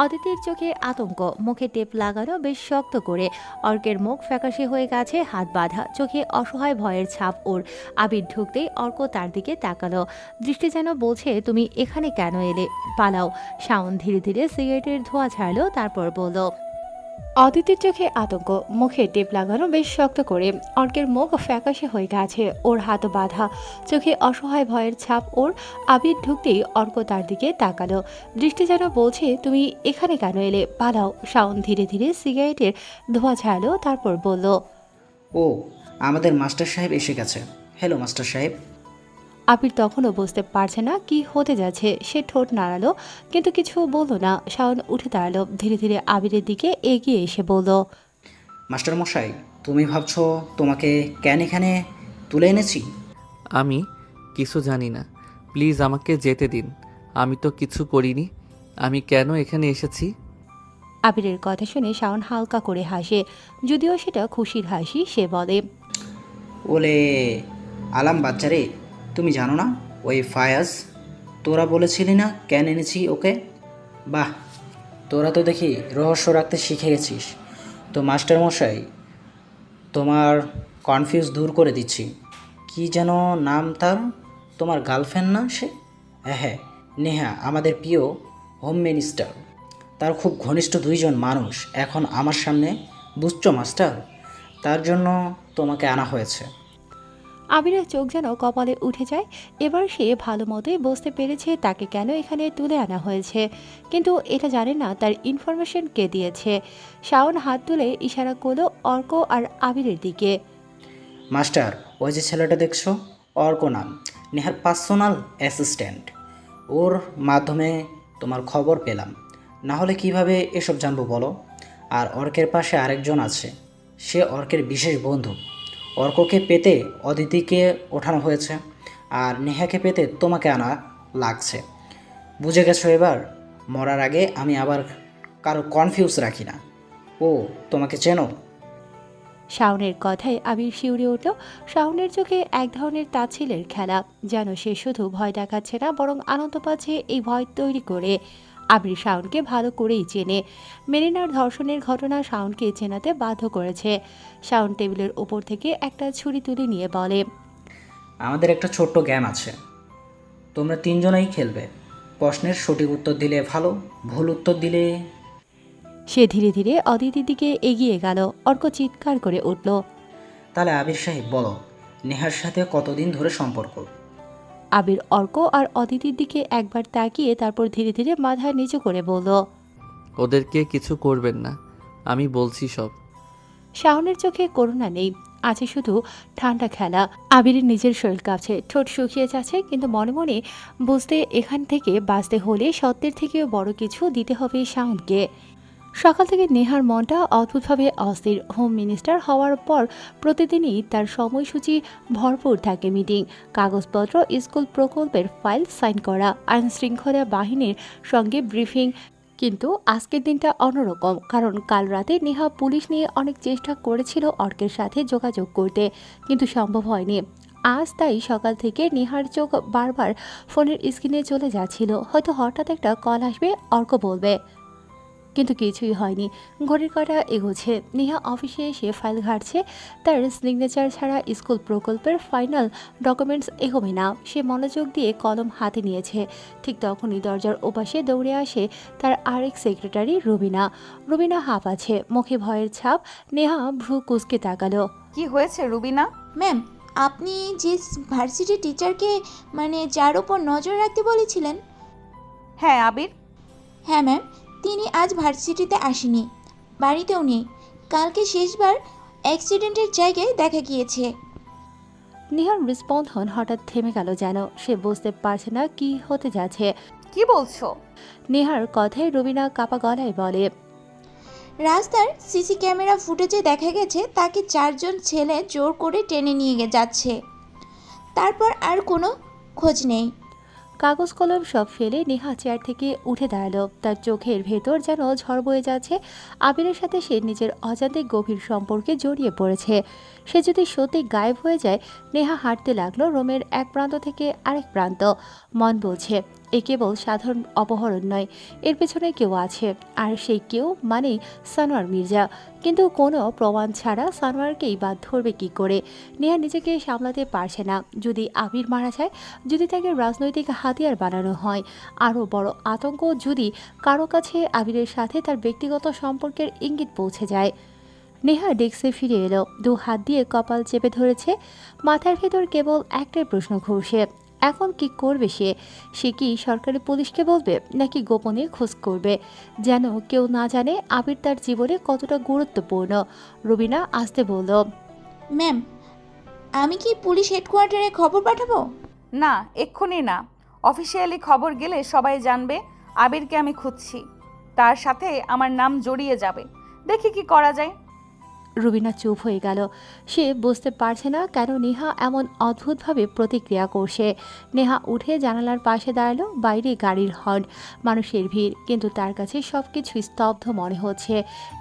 অদিতির চোখে আতঙ্ক, মুখে টেপ লাগানো বেশ শক্ত করে। অর্কের মুখ ফ্যাকাশে হয়ে গেছে, হাত বাঁধা, চোখে অসহায় ভয়ের ছাপ ওর। আবির ঢুকতেই অর্ক তার দিকে তাকালো। দৃষ্টি যেন বলছে, তুমি এখানে কেন এলে? পালাও। শাওন ধীরে ধীরে সিগারেটের ধোঁয়া ছাড়লো, তারপর বলল। অদিতির চোখে আতঙ্ক, মুখে টেপ লাগানো বেশ শক্ত করে। অর্কের মুখ ফ্যাকাশে হয়ে গেছে, ওর হাত বাঁধা, চোখে অসহায় ভয়ের ছাপ ওর। আবির ঢুকতেই অর্ক তার দিকে তাকালো। দৃষ্টি যেন বলছে, তুমি এখানে কেন এলে? পালাও। শাওন ধীরে ধীরে সিগারেটের ধোঁয়া ছাড়লো, তারপর বলল। ও, আমাদের মাস্টার সাহেব এসে গেছে। হ্যালো মাস্টার সাহেব। আবির তখনও বুঝতে পারছে না কি হতে যাচ্ছে। সে ঠোঁট নাড়ালো, কিন্তু কিছু বলল না। শাওন উঠে দাঁড়ালো, ধীরে ধীরে আবিরের দিকে এগিয়ে এসে বলল। মাস্টার মশাই, তুমি ভাবছো তোমাকে কেন এখানে তুলে এনেছি? আমি কিছু জানি না, প্লিজ আমাকে যেতে দিন। আমি তো কিছু করিনি। আমি কেন এখানে এসেছি? আবিরের কথা শুনে শাওন হালকা করে হাসে, যদিও সেটা খুশির হাসি। সে বলে। ওলে আলাম বাচ্চারে, তুমি জানো না ওই ফায়াজ? তোরা বলেছিলি না কেন এনেছি ওকে? বাহ, তোরা তো দেখি রহস্য রাখতে শিখে গেছিস। তো মাস্টার মশাই, তোমার কনফিউজ দূর করে দিচ্ছি। কি যেন নাম তার? তোমার গার্লফ্রেন্ড না সে? হ্যাঁ, নেহা, আমাদের প্রিয় হোম মিনিস্টার। তার খুব ঘনিষ্ঠ দুইজন মানুষ এখন আমার সামনে, বুঝছো মাস্টার? তার জন্য তোমাকে আনা হয়েছে। আবিরের চোখ যেন কপালে উঠে যায়। এবার সে ভালো মতোই বুঝতে পেরেছে তাকে কেন এখানে তুলে আনা হয়েছে, কিন্তু এটা জানে না তার ইনফরমেশন কে দিয়েছে। শাওন হাত তুলে ইশারা করলো অর্ক আর আবিরের দিকে। মাস্টার, ওই যে ছেলেটা দেখছো, অর্ক নাম, নেহার পার্সোনাল অ্যাসিস্ট্যান্ট। ওর মাধ্যমে তোমার খবর পেলাম, না হলে কিভাবে এসব জানবো বলো? আর অর্কের পাশে আরেকজন আছে, সে অর্কের বিশেষ বন্ধু। অর্ককে পেতে অদিতিকে ওঠানো হয়েছে, আর নেহাকে পেতে তোমাকে আনা লাগছে। বুঝে গেছো এবার? মরার আগে আমি আবার কারো কনফিউজ রাখি না। ও তোমাকে চেনো? শাওনের কথায় আবির শিউরে উঠল। শাওনের চোখে এক ধরনের তাচ্ছিলের খেলা, যেন সে শুধু ভয় দেখাচ্ছে না, বরং আনন্দ পাচ্ছে এই ভয় তৈরি করে। আবির শাওনকে ভালো করেই চেনে। মেরিনার ধর্ষণের ঘটনা শাওনকে চেনাতে বাধ্য করেছে। শাওন টেবিলের উপর থেকে একটা ছুরি তুলে নিয়ে বলে। আমাদের একটা ছোট্ট গেম আছে, তোমরা তিনজনেই খেলবে। প্রশ্নের সঠিক উত্তর দিলে ভালো, ভুল উত্তর দিলে। সে ধীরে ধীরে অদিতির দিকে এগিয়ে গেল। অর্ক চিৎকার করে উঠল। তাহলে আবির সাহেব বলো, নেহার সাথে কতদিন ধরে সম্পর্ক? আবির, অর্ক আর অদিতির দিকে একবার তাকিয়ে তারপর ধীরে ধীরে মাথা নিচু করে বলল, ওদেরকে কিছু করবেন না, আমি বলছি সব। শাওনের চোখে করুণা নেই, আছে শুধু ঠান্ডা খেলা। আবিরের নিজের শরীর কাঁপছে, ঠোঁট শুকিয়ে যাচ্ছে, কিন্তু মনে মনে বুঝতে এখান থেকে বাঁচতে হলে সত্যের থেকেও বড় কিছু দিতে হবে শাওনকে। সকাল থেকে নেহার মনটা অদ্ভুতভাবে অস্থির। হোম মিনিস্টার হওয়ার পর প্রতিদিনই তার সময়সূচি ভরপুর থাকে, মিটিং, কাগজপত্র, স্কুল প্রকল্পের ফাইল সাইন করা, আইন শৃঙ্খলা বাহিনীর সঙ্গে ব্রিফিং। কিন্তু আজকের দিনটা অন্যরকম, কারণ কাল রাতে নেহা পুলিশ নিয়ে অনেক চেষ্টা করেছিল অর্কের সাথে যোগাযোগ করতে, কিন্তু সম্ভব হয়নি। আজ তাই সকাল থেকে নেহার চোখ বারবার ফোনের স্ক্রিনে চলে যাচ্ছিল, হয়তো হঠাৎ একটা কল আসবে, অর্ক বলবে। কিন্তু কিছুই হয়নি। ঘড়ির কাঁটা এগোচ্ছে। নেহা অফিসে এসে ফাইল ঘাটছে। তার সিগনেচার ছাড়া স্কুল প্রকল্পের ফাইনাল ডকুমেন্টস এগোবে না। সে মনোযোগ দিয়ে কলম হাতে নিয়েছে। ঠিক তখনই দরজার ওপাশে দৌড়ে আসে তার আরেক সেক্রেটারি রুবিনা। রুবিনা হাঁপাচ্ছে, মুখে ভয়ের ছাপ। নেহা ভ্রু কুঁচকে তাকালো। কি হয়েছে রুবিনা? ম্যাম, আপনি যে ভার্সিটি টিচারকে যার ওপর নজর রাখতে বলেছিলেন। হ্যাঁ আবির। হ্যাঁ ম্যাম, তিনি আজ ভার্সিটিতে আসেনি, বাড়িতেও নেই। কালকে শেষবার অ্যাক্সিডেন্টের জায়গায় দেখা গিয়েছে। নেহার রিসপন্স হঠাৎ থেমে গেল যেন। সে বুঝতে পারছে না কি হতে যাচ্ছে। কি বলছো? নেহার কথায় রুবিনা কাপা গলায় বলে, রাস্তার সিসি ক্যামেরা ফুটেজে দেখা গেছে তাকে 4 জন ছেলে জোর করে টেনে নিয়ে যাচ্ছে। তারপর আর কোনো খোঁজ নেই। কাগজ কলম সব ফেলে নেহা চেয়ার থেকে উঠে দাঁড়ালো। তার চোখের ভেতর যেন ঝড় বয়ে যাচ্ছে। আবিরের সাথে সে নিজের অজান্তে গভীর সম্পর্কে জড়িয়ে পড়েছে। সে যদি সত্যি গায়েব হয়ে যায়। নেহা হাঁটতে লাগলো রোমের এক প্রান্ত থেকে আরেক প্রান্ত। মন বলছে এ কেবল সাধারণ অপহরণ নয়, এর পেছনে কেউ আছে, আর সেই কেউ মানেই সানোয়ার মির্জা। কিন্তু কোনো প্রমাণ ছাড়া সানোয়ারকেই বা ধরবে কী করে? নেহা নিজেকে সামলাতে পারছে না। যদি আবির মারা যায়, যদি তাকে রাজনৈতিক হাতিয়ার বানানো হয়, আরও বড় আতঙ্ক যদি কারো কাছে আবিরের সাথে তার ব্যক্তিগত সম্পর্কের ইঙ্গিত পৌঁছে যায়। নেহা ডেস্কে ফিরে এলো, 2 হাত দিয়ে কপাল চেপে ধরেছে। মাথার ভেতর কেবল একটাই প্রশ্ন ঘুরছে, এখন কি করবে সে? সে কি সরকারি পুলিশকে বলবে, নাকি গোপনে খোঁজ করবে, যেন কেউ না জানে আবির তার জীবনে কতটা গুরুত্বপূর্ণ? রুবিনা আসতে বলল, ম্যাম, আমি কি পুলিশ হেডকোয়ার্টারে খবর পাঠাবো? না, এক্ষুনি না। অফিসিয়ালি খবর গেলে সবাই জানবে আবিরকে আমি খুঁজছি, তার সাথে আমার নাম জড়িয়ে যাবে। দেখি কি করা যায়। রুবিনা চুপ হয়ে গেল। সে বুঝতে পারছে না কেন নেহা এমন অদ্ভুতভাবে প্রতিক্রিয়া করছে। নেহা উঠে জানালার পাশে দাঁড়ালো। বাইরে গাড়ির হর্ন, মানুষের ভিড়, কিন্তু তার কাছে সব কিছু স্তব্ধ মনে হচ্ছে।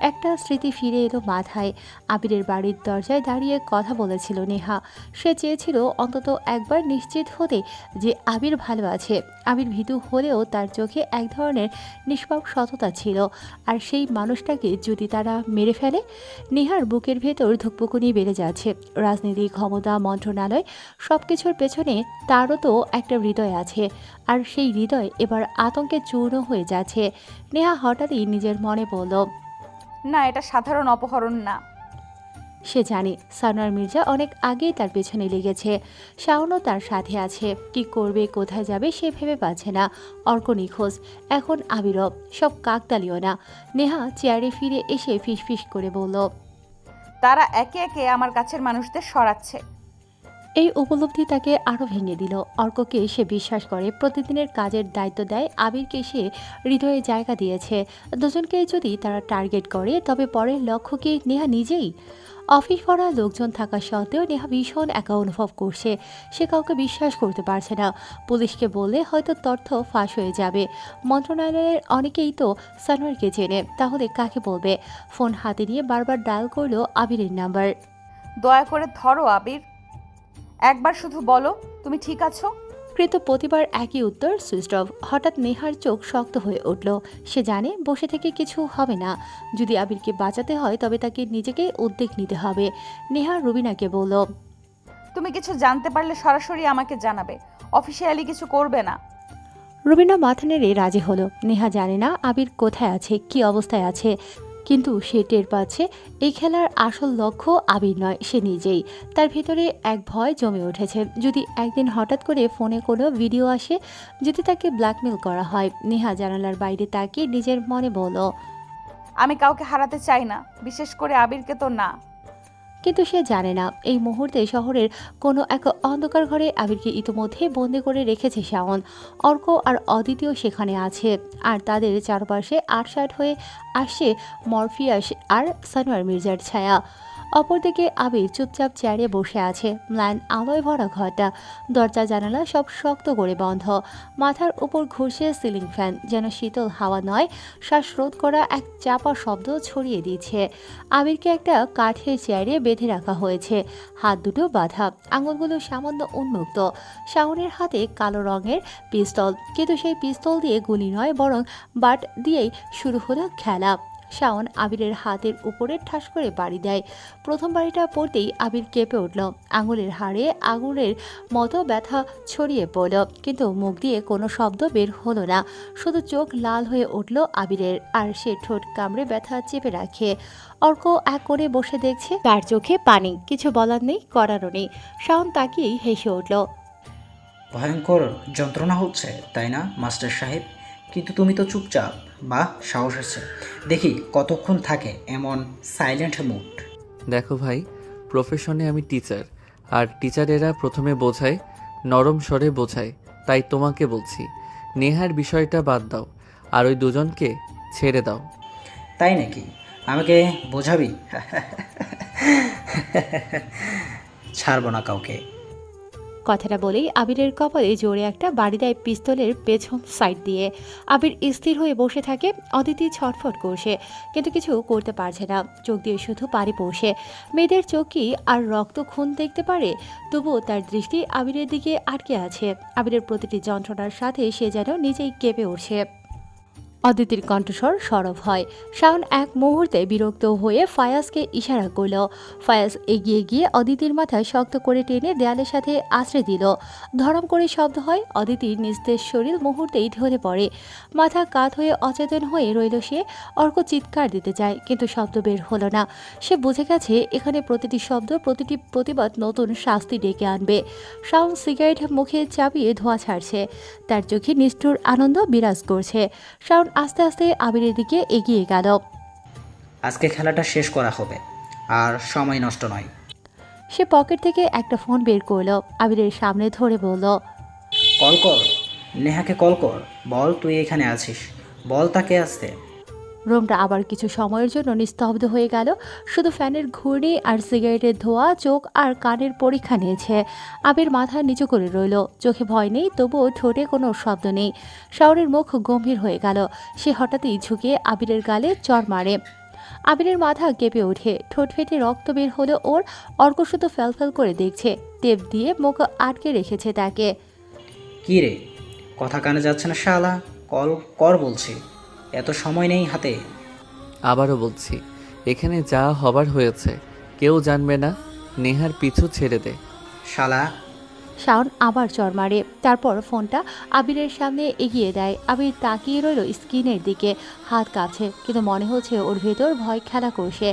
একটা স্মৃতি ফিরে এলো মাথায়। আবিরের বাড়ির দরজায় দাঁড়িয়ে কথা বলেছিল নেহা। সে চেয়েছিল অন্তত একবার নিশ্চিত হতে যে আবির ভালো আছে। আবির ভীতু হলেও তার চোখে এক ধরনের নিষ্পাপ সততা ছিল। আর সেই মানুষটাকে যদি তারা মেরে ফেলে? নেহার বুকের ভেতর ধুকপুকুনি বেড়ে যাচ্ছে। রাজনীতি, ক্ষমতা, মন্ত্রণালয়, সব কিছুর পেছনে তারও তো একটা হৃদয় আছে, আর সেই হৃদয় এবার আতঙ্কে চূর্ণ হয়ে যাচ্ছে। নেহা হঠাৎই নিজের মনে বলল, না, এটা সাধারণ অপহরণ না। সে জানে সানোয়ার মির্জা অনেক আগেই তার পেছনে লেগেছে। শাওনও তার সাথে আছে। কি করবে, কোথায় যাবে সে ভেবে পাচ্ছে না। অর্ক নিখোঁজ, এখন আবিরব, সব কাকতালীয় না? নেহা চেয়ারে ফিরে এসে ফিসফিস করে বলল, তারা একে একে আমার কাছের মানুষদের সরাচ্ছে। এই উপলব্ধি তাকে আরও ভেঙে দিল। অর্ককে সে বিশ্বাস করে, প্রতিদিনের কাজের দায়িত্ব দেয়, আবিরকে সে হৃদয়ে জায়গা দিয়েছে। দুজনকে যদি তারা টার্গেট করে, তবে পরের লক্ষ্য কি নেহা নিজেই? অফিস ভরা লোকজন থাকা সত্ত্বেও নেহা ভীষণ একা অনুভব করছে। সে কাউকে বিশ্বাস করতে পারছে না। পুলিশকে বললে হয়তো তথ্য ফাঁস হয়ে যাবে। মন্ত্রণালয়ের অনেকেই তো সানোয়ারকে চেনে, তাহলে কাকে বলবে? ফোন হাতে নিয়ে বারবার ডায়াল করলো আবিরের নাম্বার। দয়া করে ধরো আবির, একবার শুধু বলো তুমি ঠিক আছো। কৃত প্রতিবার একই উত্তর, সুইচ অফ। হঠাৎ নেহার চোখ শক্ত হয়ে উঠল। সে জানে বসে থেকে কিছু হবে না। যদি আবিরকে বাঁচাতে হয় তবে তাকে নিজেকে উদ্যোগ নিতে হবে। নেহা রুবিনাকে বলল, তুমি কিছু জানতে পারলে সরাসরি আমাকে জানাবে, অফিসিয়ালি কিছু করবে না। রুবিনা মাথা নেড়ে রাজি হলো। নেহা জানে না আবির কোথায় আছে, কি অবস্থায় আছে। কিন্তু সে টের পাচ্ছে এই খেলার আসল লক্ষ্য আবির নয়, সে নিজেই। তার ভিতরে এক ভয় জমে উঠেছে, যদি একদিন হঠাৎ করে ফোনে কোনো ভিডিও আসে, যদি তাকে ব্ল্যাকমেল করা হয়। নেহা জানালার বাইরে তাকিয়ে নিজের মনে বলল, আমি কাউকে হারাতে চাই না, বিশেষ করে আবিরকে তো না। কিন্তু সে জানে না এই মুহূর্তে শহরের কোনো এক অন্ধকার ঘরে আবিরকে ইতোমধ্যে বন্দি করে রেখেছে শাওন। অর্ক আর অদ্বিতীয় সেখানে আছে, আর তাদের চারপাশে আটসাট হয়ে আসছে মরফিয়াস আর সানোয়ার মির্জার ছায়া। অপরদিকে আবির চুপচাপ চেয়ারে বসে আছে। ম্লান আলোয় ভরা ঘরটা, দরজা জানালা সব শক্ত করে বন্ধ। মাথার উপর ঘুরছে সিলিং ফ্যান, যেন শীতল হাওয়া নয়, শ্বাসরোধ করা এক চাপা শব্দ ছড়িয়ে দিচ্ছে। আবিরকে একটা কাঠের চেয়ারে বেঁধে রাখা হয়েছে, হাত দুটো বাঁধা, আঙুলগুলো সামান্য উন্মুক্ত। শাওনের হাতে কালো রঙের পিস্তল, কিন্তু সেই পিস্তল দিয়ে গুলি নয়, বরং বাট দিয়েই শুরু হলো খেলা। শাওন আবিরের হাতের উপরে ঠাস করে বাড়ি দেয়। প্রথম বাড়িটা পড়তেই আবির কেঁপে উঠল, আঙুলের হাড়ে আঙুলের মতো ব্যথা ছড়িয়ে পড়ল, কিন্তু মুখ দিয়ে কোনো শব্দ বের হলো না। শুধু চোখ লাল হয়ে উঠল আবিরের, আর সে ঠোঁট কামড়ে ব্যথা চেপে রাখে। অর্ক এক কোণে বসে দেখছে, তার চোখে পানি, কিছু বলার নেই, করারও নেই। শাওন তাকিয়েই হেসে উঠল। ভয়ঙ্কর যন্ত্রণা হচ্ছে তাই না মাস্টার সাহেব? কিন্তু তুমি তো চুপচাপ। বাহ, সাহস আছে। দেখি কতক্ষণ থাকে এমন সাইলেন্ট মুড। দেখো ভাই, প্রফেশনে আমি টিচার, আর টিচারেরা প্রথমে বোঝায়, নরম স্বরে বোঝায়। তাই তোমাকে বলছি, নেহার বিষয়টা বাদ দাও, আর ওই দুজনকে ছেড়ে দাও। তাই নাকি? আমাকে বোঝাবি? ছাড়বো না কাউকে। কথাটা বলেই আবিরের কপালে জোরে একটা বাড়ি দেয় পিস্তলের পেছন সাইড দিয়ে। আবির স্থির হয়ে বসে থাকে। অদিতি ছটফট করছে, কিন্তু কিছু করতে পারছে না, চোখ দিয়ে শুধু পানি পড়ছে। মেয়েদের চোখ কি আর রক্ত খুন দেখতে পারে? তবুও তার দৃষ্টি আবিরের দিকে আটকে আছে। আবিরের প্রতিটি যন্ত্রণার সাথে সে যেন নিজেই কেঁপে উঠছে। অদিতির কণ্ঠস্বর সরব হয়। শাওন এক মুহূর্তে বিরক্ত হয়ে ফায়াজকে ইশারা করল। ফায়াজ এগিয়ে গিয়ে অদিতির মাথায় শক্ত করে টেনে দেয়ালের সাথে আশ্রয় দিল। ধরম করে শব্দ হয়, অদিতির নিস্তেজ শরীর মুহূর্তেই ঢলে পড়ে। মাথা কাত হয়ে অচেতন হয়ে রইল সে। অর্ক চিৎকার দিতে চায়, কিন্তু শব্দ বের হলো না। সে বুঝে গেছে এখানে প্রতিটি শব্দ, প্রতিটি প্রতিবাদ নতুন শাস্তি ডেকে আনবে। শাওন সিগারেট মুখে চাপিয়ে ধোঁয়া ছাড়ছে, তার চোখে নিষ্ঠুর আনন্দ বিরাজ করছে। শাওন আস্তে আস্তে আবিরের দিকে এগিয়ে গেল। আজকে খেলাটা শেষ করা হবে, আর সময় নষ্ট নয়। সে পকেট থেকে একটা ফোন বের করলো, আবিরের সামনে ধরে বলল, কল কর, নেহাকে কল কর, বল তুই এখানে আছিস, বল তাকে আসতে। রুমটা আবার কিছু সময়ের জন্য নিস্তব্ধ হয়ে গেল। শুধু ফ্যানের ঘূর্ণি আর সিগারেটের ধোঁয়া চোখ আর কানের পরীক্ষা নিয়েছে। আবির মাথা নিচু করে রইল, চোখে ভয় নেই, তবুও ঠোঁটে কোনো শব্দ নেই। শাওনের মুখ গম্ভীর হয়ে গেল। সে হঠাৎই ঝুঁকে আবিরের গালে চড় মারে। আবিরের মাথা কেঁপে ওঠে, ঠোঁট ফেটে রক্ত বের হলো ওর। অর্ক শুধু ফ্যালফ্যাল করে দেখছে, টেপ দিয়ে মুখ আটকে রেখেছে তাকে। কি রে, কথা কানে যাচ্ছে না শালা? কল কর বলছি, এত সময় নেই হাতে। আবারও বলছি, এখানে যা হবার হয়েছে কেউ জানবে না। নেহার পিছু ছেড়ে দে। শালা। শাওন আবার চড় মারে, তারপর ফোনটা আবিরের সামনে এগিয়ে দেয়। আবির তাকিয়ে রইল স্ক্রিনের দিকে, হাত কাঁপছে, কিন্তু মনে হচ্ছে ওর ভেতর ভয় খেলা করছে।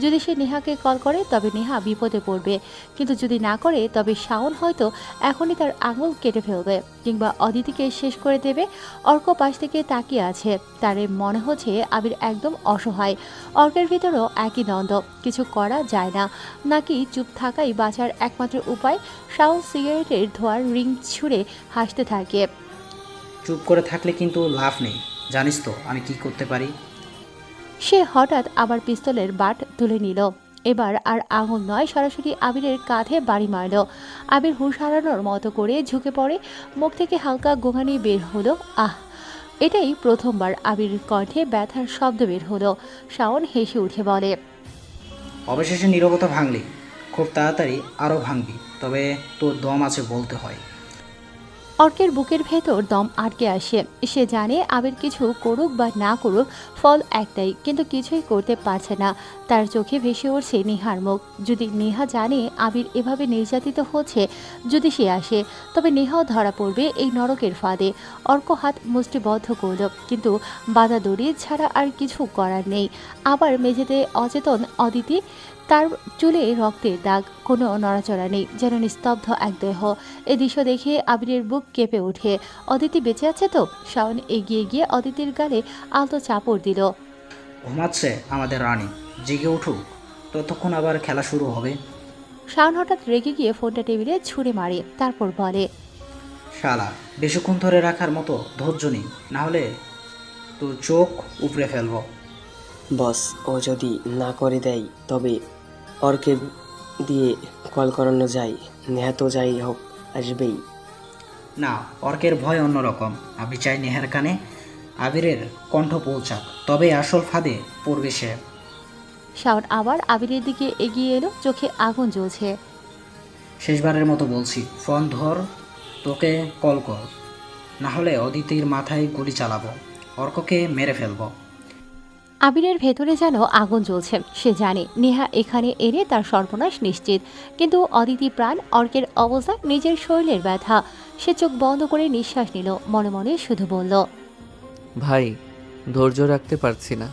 যদি সে নেহাকে কল করে তবে নেহা বিপদে পড়বে, কিন্তু যদি না করে তবে শাওন হয়তো এখনই তার আঙুল কেটে ফেলবে, কিংবা অদিতিকে শেষ করে দেবে। অর্ক পাশ থেকে তাকিয়ে আছে, তার মনে হচ্ছে আবির একদম অসহায়। অর্কের ভিতরেও একই দ্বন্দ্ব, কিছু করা যায় না, নাকি চুপ থাকাই বাঁচার একমাত্র উপায়। শাওন সিগারেটের ধোয়ার রিং ছুঁড়ে হাসতে থাকে। চুপ করে থাকলে কিন্তু লাভ নেই, জানিস তো আমি কি করতে পারি। সে হঠাৎ আবার পিস্তলের বাট তুলে নিল। এবার আর আঙুল নয়, সরাসরি আবিরের কাঁধে বাড়ি মারল। আবির হুঁশ হারানোর মতো করে ঝুঁকে পড়ে, মুখ থেকে হালকা গোঙানি বের হলো। আহ! এটাই প্রথমবার আবিরের কণ্ঠে ব্যথার শব্দ বের হলো। শাওন হেসে উঠে বলে, অবশেষে নীরবতা ভাঙলি, খুব তাড়াতাড়ি আরও ভাঙবি, তবে তোর দম আছে বলতে হয়। অর্কের বুকের ভেতর দম আটকে আসে। সে জানে আবির কিছু করুক বা না করুক ফল একটাই, কিন্তু কিছুই করতে পারছে না। তার চোখে ভেসে উঠছে নেহার মুখ। যদি নেহা জানে আবির এভাবে নির্যাতিত হচ্ছে, যদি সে আসে, তবে নেহাও ধরা পড়বে এই নরকের ফাঁদে। অর্ক হাত মুষ্টিবদ্ধ করল, কিন্তু বাধা দড়ি ছাড়া আর কিছু করার নেই। আবার মেঝেতে অচেতন অদিতি, তার চুলে রক্তের দাগ, কোনো নড়াচড়া নেই, যেন নিস্তব্ধ এক দেহ। এ দৃশ্য দেখে আবিরের বুক কেঁপে ওঠে। অদিতি বেঁচে আছে তো? শাওন এগিয়ে গিয়ে অদিতির গালে আলতো চাপড় দিল। ঘুমাচ্ছে আমাদের রানী, জেগে উঠুক, ততক্ষণ আবার খেলা শুরু হবে। শাওন হঠাৎ রেগে গিয়ে ফোনটা টেবিলে ছুঁড়ে মারে, তারপর বলে, শালা, বেশিক্ষণ ধরে রাখার মতো ধৈর্য নেই, নাহলে তোর চোখ উপড়ে ফেলবো। বস, ও যদি না করে দেয় তবে অর্কে দিয়ে কল করানো যায়। নেহা তো যাই হোক আসবেই। না, অর্কের ভয় অন্যরকম। আমি চাই নেহার কানে আবিরের কণ্ঠ পৌঁছাক, তবে আসল ফাঁদে পড়বে সে। শাওন আবার আবিরের দিকে এগিয়ে এলো, চোখে আগুন জ্বলছে। শেষবারের মতো বলছি, ফোন ধর, তোকে কল কর, নাহলে অদিতির মাথায় গুলি চালাবো, অর্ককে মেরে ফেলবো। আবিরের ভেতরে যেন আগুন জ্বলছে। সে জানে নেহা এখানে এনে তার সর্বনাশ নিশ্চিত, কিন্তু অদিতি প্রাণ, অর্কের অবস্থা, নিজের শরীরের ব্যথা। সে চোখ বন্ধ করে নিঃশ্বাস নিল, মনে মনে শুধু বলল, ভাই, ধৈর্য রাখতে পারছি না,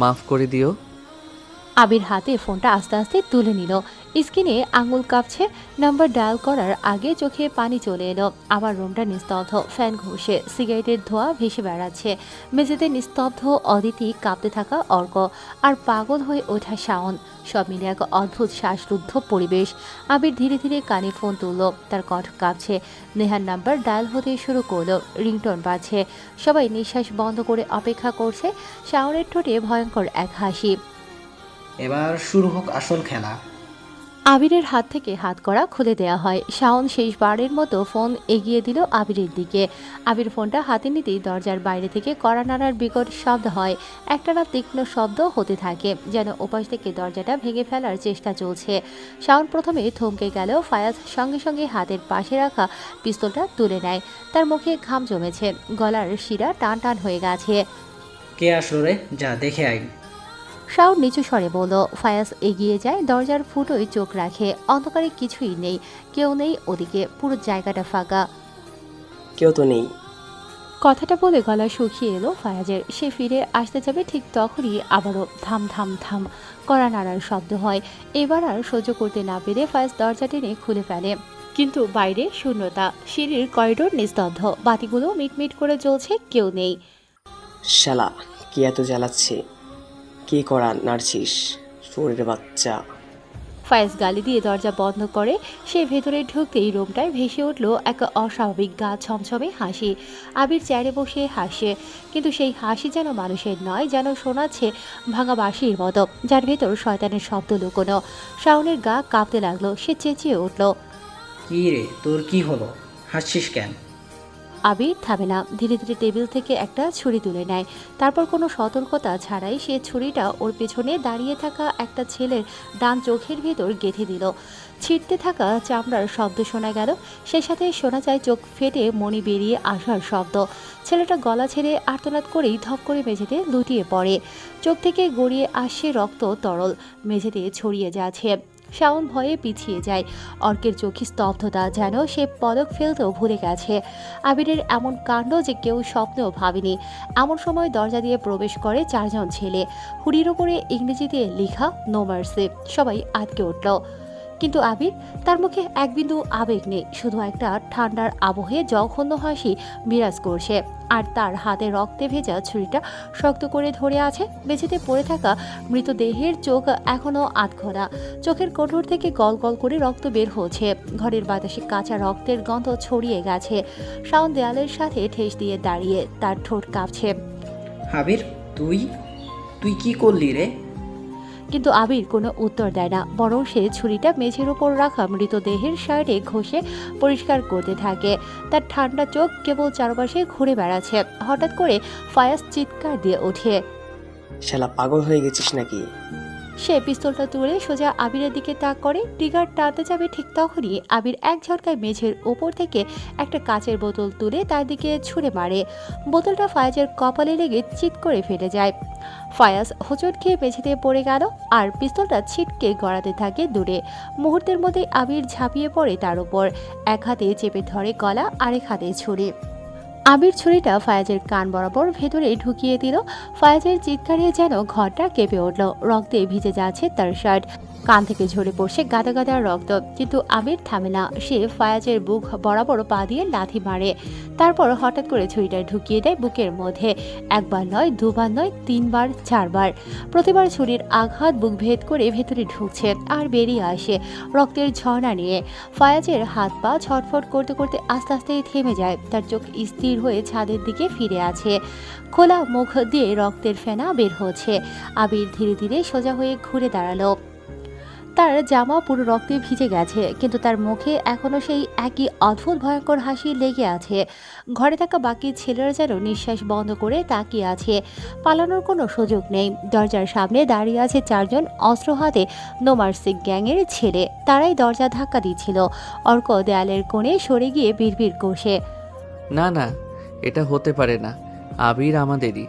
মাফ করে দিও। আবির হাতে ফোনটা আস্তে আস্তে তুলে নিল। স্ক্রিনে আঙুল কাঁপছে। নাম্বার ডায়াল করার আগে চোখে পানি চলে এলো। আবার রুমটা নিস্তব্ধ, ফ্যান ঘুরছে, সিগারেটের ধোঁয়া ভেসে বেড়াচ্ছে। মেঝেতে নিস্তব্ধ অদিতি, কাঁপতে থাকা অর্ক, আর পাগল হয়ে ওঠা শাওন। সব মিলে এক অদ্ভুত শ্বাসরুদ্ধ পরিবেশ। আবির ধীরে ধীরে কানে ফোন তুলল, তার কণ্ঠ কাঁপছে। নেহার নাম্বার ডায়াল হতে শুরু করলো, রিংটোন বাজছে। সবাই নিঃশ্বাস বন্ধ করে অপেক্ষা করছে। শাওনের ঠোঁটে ভয়ঙ্কর এক হাসি। এবার শুরু হোক আসল খেলা। আবিরের হাত থেকে হাত করা খুলে দেয়া হয়। শাওন শেষবারের মতো ফোন এগিয়ে দিল আবিরের দিকে। আবির ফোনটা হাতে নিতেই দরজার বাইরে থেকে কড়া নাড়ার বিকট শব্দ হয়। একটানা তীক্ষ্ণ শব্দ হতে থাকে, যেন ওপাশ থেকে দরজাটা ভেঙে ফেলার চেষ্টা চলছে। শাওন প্রথমে থমকে গেলেও ফায়াজ সঙ্গে সঙ্গে হাতের পাশে রাখা পিস্তলটা তুলে নেয়। তার মুখে ঘাম জমেছে, গলার শিরা টান টান হয়ে গেছে। কে আসলো রে, যা দেখে আই। শাওন নিচু স্বরে বলল। ফায়াজ এগিয়ে যায়, দরজার ফুটোয় চোখ রাখে। অন্ধকারে কিছুই নেই, কেউ নেই ওদিকে, পুরো জায়গাটা ফাঁকা। কেউ তো নেই। কথাটা বলে গলা শুকিয়ে এলো ফায়াজের। সে ফিরে আসতে যাবে, ঠিক তখনই আবারও থাম থাম থাম কড়া নাড়ার শব্দ হয়। এবার আর সহ্য করতে না পেরে ফায়াজ দরজা টেনে খুলে ফেলে, কিন্তু বাইরে শূন্যতা। সিঁড়ির করিডোর নিস্তব্ধ, বাতিগুলো মিটমিট করে জ্বলছে, কেউ নেই। শালা, কে এত জ্বালাচ্ছে? কি করা নাড়ছিস, শরীরের বাচ্চা? ফায়েজ গালি দিয়ে দরজা বন্ধ করে। সে ভেতরে ঢুকতেই রুমটায় ভেসে উঠল এক অস্বাভাবিক গা ছমছমে হাসি। আবির চেয়ারে বসে হাসে, কিন্তু সেই হাসি যেন মানুষের নয়, যেন শোনাচ্ছে ভাঙা বাঁশির মতো, যার ভেতর শয়তানের শব্দ লুকোনো। শাওনের গা কাঁপতে লাগলো, সে চেঁচিয়ে উঠল, কি রে, তোর কি হলো, হাসছিস কেন? আবির থামে না, ধীরে ধীরে টেবিল থেকে একটা ছুরি তুলে নেয়। তারপর কোনো সতর্কতা ছাড়াই সে ছুরিটা ওর পেছনে দাঁড়িয়ে থাকা একটা ছেলের ডান চোখের ভেতর গেঁথে দিল। ছিটতে থাকা চামড়ার শব্দ শোনা গেল, সে সাথে শোনা যায় চোখ ফেটে মণি বেরিয়ে আসার শব্দ। ছেলেটা গলা ছেড়ে আর্তনাদ করেই ধপ করে মেঝেতে লুটিয়ে পড়ে। চোখ থেকে গড়িয়ে আসছে রক্ত তরল, মেঝেতে ছড়িয়ে যাচ্ছে। শাওন ভয়ে পিছিয়ে যায়। অর্কের চোখে স্তব্ধতা, যেন সে পলক ফেলতেও ভুলে গেছে। আবিরের এমন কাণ্ড যে কেউ স্বপ্নেও ভাবেনি। এমন সময় দরজা দিয়ে প্রবেশ করে 4 জন ছেলে। হুড়ির ওপরে ইংরেজিতে লেখা নো মার্সি। সবাই আটকে উঠল, কিন্তু আবির, তার মুখে এক বিন্দু আবেগ নেই, শুধু একটা ঠান্ডার আবহে জঘন্য হাসি বিরাজ করছে। আর তার হাতে রক্তে ভেজা ছুরিটা শক্ত করে ধরে আছে। মেঝেতে পড়ে থাকা মৃতদেহের চোখ এখনও আধখোলা, চোখের কোঠর থেকে গল গল করে রক্ত বের হচ্ছে। ঘরের বাতাসে কাঁচা রক্তের গন্ধ ছড়িয়ে গেছে। শাওন দেয়ালের সাথে ঠেস দিয়ে দাঁড়িয়ে, তার ঠোঁট কাঁপছে। আবির, তুই তুই কি করলি রে? কিন্তু আবির কোনো উত্তর দেয় না, বরং সে ছুরিটা মেঝের ওপর রাখা মৃতদেহের সাইডে ঘষে পরিষ্কার করতে থাকে। তার ঠান্ডা চোখ কেবল চারপাশে ঘুরে বেড়াচ্ছে। হঠাৎ করে ফায়াজ চিৎকার দিয়ে ওঠে, শালা, পাগল হয়ে গেছিস নাকি? সে পিস্তলটা তুলে সোজা আবিরের দিকে তাক করে। ট্রিগার টানতে যাবে ঠিক তখনই আবির এক ঝটকায় মেঝের ওপর থেকে একটা কাচের বোতল তুলে তার দিকে ছুঁড়ে মারে। বোতলটা ফায়াজের কপালে লেগে চিৎ করে ফেটে যায়। ফায়াজ হোঁচট খেয়ে মেঝেতে পড়ে গেল আর পিস্তলটা ছিটকে গড়াতে থাকে দূরে। মুহূর্তের মধ্যে আবির ঝাঁপিয়ে পড়ে তার উপর, এক হাতে চেপে ধরে গলা, আরেক হাতে ছুরি। আবির ছুরিটা ফায়াজের কান বরাবর ভেতরে ঢুকিয়ে দিল। ফায়াজের চিৎকারে যেন ঘরটা কেঁপে উঠল। রক্তে ভিজে যাচ্ছে তার শার্ট, কান থেকে ঝরে পড়ছে গাদা গাদা রক্ত। কিন্তু আবির থামে না, সে ফায়াজের বুক বরাবর পা দিয়ে লাথি মারে। তারপর হঠাৎ করে ছুরিটা ঢুকিয়ে দেয় বুকের মধ্যে। একবার নয়, দুবার নয়, 3 বার 4 বার। প্রতিবার ছুরির আঘাত বুক ভেদ করে ভেতরে ঢুকছে আর বেরিয়ে আসে রক্তের ঝর্ণা নিয়ে। ফায়াজের হাত পা ছটফট করতে করতে আস্তে আস্তে থেমে যায়। তার চোখ স্থির হয়ে ছাদের দিকে ফিরে আছে। খোলা মুখ দিয়ে রক্তের ফেনা বের হচ্ছে। আবির ধীরে ধীরে সোজা হয়ে ঘুরে দাঁড়ালো। তার জামা পুরো রক্তে ভিজে গেছে, কিন্তু তার মুখে এখনো সেই একই অদ্ভুত ভয়ঙ্কর হাসি লেগে আছে। ঘরে থাকা বাকি ছেলেরা যেন নিঃশ্বাস বন্ধ করে তাকিয়ে আছে। পালানোর কোনো সুযোগ নেই। দরজার সামনে দাঁড়িয়ে আছে 4 জন অস্ত্র হাতে নোমার্সিক গ্যাংয়ের ছেলে। তারাই দরজা ধাক্কা দিচ্ছিল। অর্ক দেয়ালের কোণে সরে গিয়ে বিড়বিড় করছে, না না, এটা হতে পারে না। আবির আমাদেরই।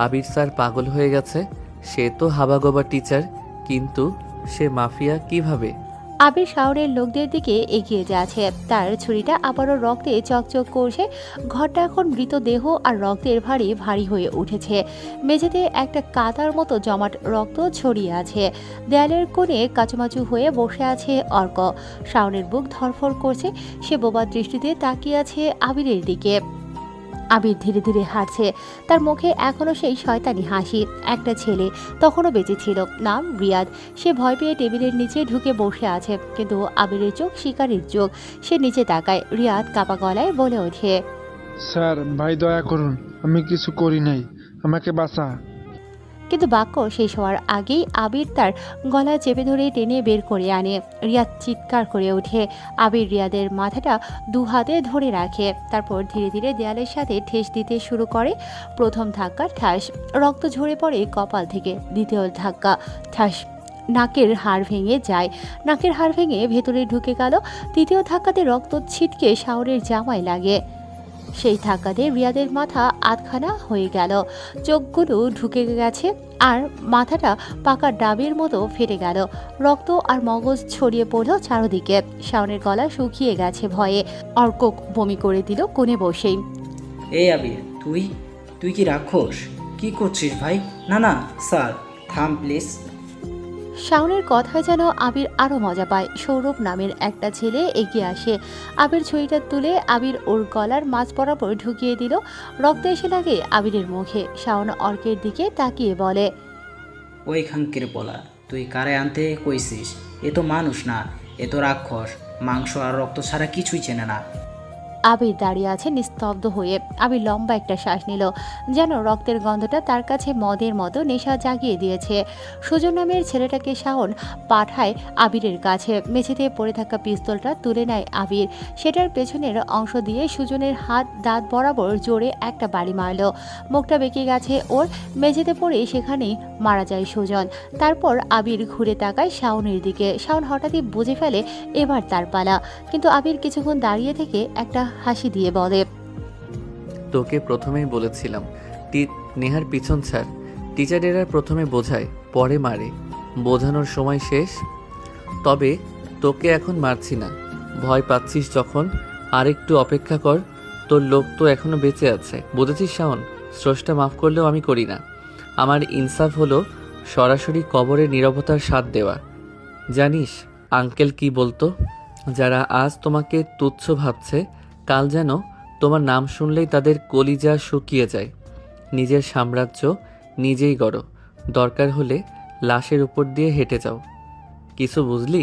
আবির স্যার পাগল হয়ে গেছে। সে তো হাবাগোবা টিচার, কিন্তু সে মাফিয়া কিভাবে? আবির শাওনের লোকদের দিকে এগিয়ে যাচ্ছে। তার ছুরিটা আবারও রক্তে চকচক করছে। ঘরটা এখন মৃতদেহ আর রক্তের ভারী ভারী হয়ে উঠেছে। মেঝেতে একটা কাদার মতো জমাট রক্ত ছড়িয়ে আছে। দেয়ালের কোণে কাচুমাচু হয়ে বসে আছে অর্ক। শাওনের বুক ধরফর করছে। সে বোবা দৃষ্টিতে তাকিয়ে আছে আবিরের দিকে। আবির ধীরে ধীরে হাঁটছে। তার মুখে এখনো সেই শয়তানি হাসি। একটা ছেলে তখনও বেঁচে ছিল, নাম রিয়াদ। সে ভয় পেয়ে টেবিলের নিচে ঢুকে বসে আছে, কিন্তু আবিরের চোখ শিকারীর চোখ। সে নিচে তাকায়। রিয়াদ কাপা গলায় বলে ওঠে, স্যার ভাই দয়া করুন, আমি কিছু করি নাই, আমাকে বাঁচা। কিন্তু বাক্য শেষ হওয়ার আগেই আবির তার গলা চেপে ধরে টেনে বের করে আনে। রিয়াদ চিৎকার করে ওঠে। আবির রিয়াদের মাথাটা 2 হাতে ধরে রাখে। তারপর ধীরে ধীরে দেয়ালের সাথে ঠেস দিতে শুরু করে। প্রথম ধাক্কা ঠাস, রক্ত ঝরে পড়ে কপাল থেকে। দ্বিতীয় ধাক্কা ঠাস, নাকের হাড় ভেঙে যায়। নাকের হাড় ভেঙে ভেতরে ঢুকে গেল। তৃতীয় ধাক্কাতে রক্ত ছিটকে শাওনের জামায় লাগে। সেই ধাক্কাতে রিয়াদের মাথা আধখানা হয়ে গেল। চোখগুলো ঢুকে গেছে আর মাথাটা পাকা ডাবের মতো ফেটে গেল। রক্ত আর মগজ ছড়িয়ে পড়ল চারদিকে। শাওনের গলা শুকিয়ে গেছে ভয়ে। অর্ক বমি করে দিল কোণে বসেই। এই আবির, তুই কি রাক্ষস? কি করছিস ভাই? না না স্যার, থাম প্লিজ। শাওনের কথায় যেন আবির আরও মজা পায়। সৌরভ নামের একটা ছেলে এগিয়ে আসে। আবির ছুরিটা তুলে আবির ওর গলার মাঝ বরাবর ঢুকিয়ে দিল। রক্ত এসে লাগে আবিরের মুখে। শাওন অর্কের দিকে তাকিয়ে বলে, ওই খাঙ্কির বলা, তুই কারে আনতে কইছিস? এ তো মানুষ না, এ তো রাক্ষস। মাংস আর রক্ত ছাড়া কিছুই চেনে না। আবির দাঁড়িয়ে আছে নিস্তব্ধ হয়ে। আবির লম্বা একটা শ্বাস নিল, যেন রক্তের গন্ধটা তার কাছে মদের মতো নেশা জাগিয়ে দিয়েছে। সুজন নামের ছেলেটাকে শাওন পাঠায় আবিরের কাছে। মেঝেতে পড়ে থাকা পিস্তলটা তুলে নেয় আবির। সেটার পেছনের অংশ দিয়ে সুজনের হাত দাঁত বরাবর জোরে একটা বাড়ি মারল। মুখটা বেঁকে গেছে ওর। মেঝেতে পড়ে সেখানেই মারা যায় সুজন। তারপর আবির ঘুরে তাকায় শাওনের দিকে। শাওন হঠাৎই বুঝে ফেলে এবার তার পালা। কিন্তু আবির কিছুক্ষণ দাঁড়িয়ে থেকে একটা হাসি দিয়ে বলে, তোকে প্রথমেই বলেছিলাম নেহার পিছন ছাড়। টিচারেরা প্রথমে বোঝায়, পরে মারে। বোঝানোর সময় শেষ। তবে তোকে এখন মারছি না। ভয় পাচ্ছিস যখন, আরেকটু অপেক্ষা কর। তোর লোক তো এখনো বেঁচে আছে, বুঝেছিস শাওন? স্রষ্টা মাফ করলেও আমি করি না। আমার ইনসাফ হলো সরাসরি কবরের নীরবতার স্বাদ দেওয়া। জানিস আঙ্কেল কি বলতো? যারা আজ তোমাকে তুচ্ছ ভাবছে, কাল যেন তোমার নাম শুনলেই তাদের কলিজা শুকিয়ে যায়। নিজের সাম্রাজ্য নিজেই গড়ো। দরকার হলে লাশের উপর দিয়ে হেঁটে যাও। কিছু বুঝলি?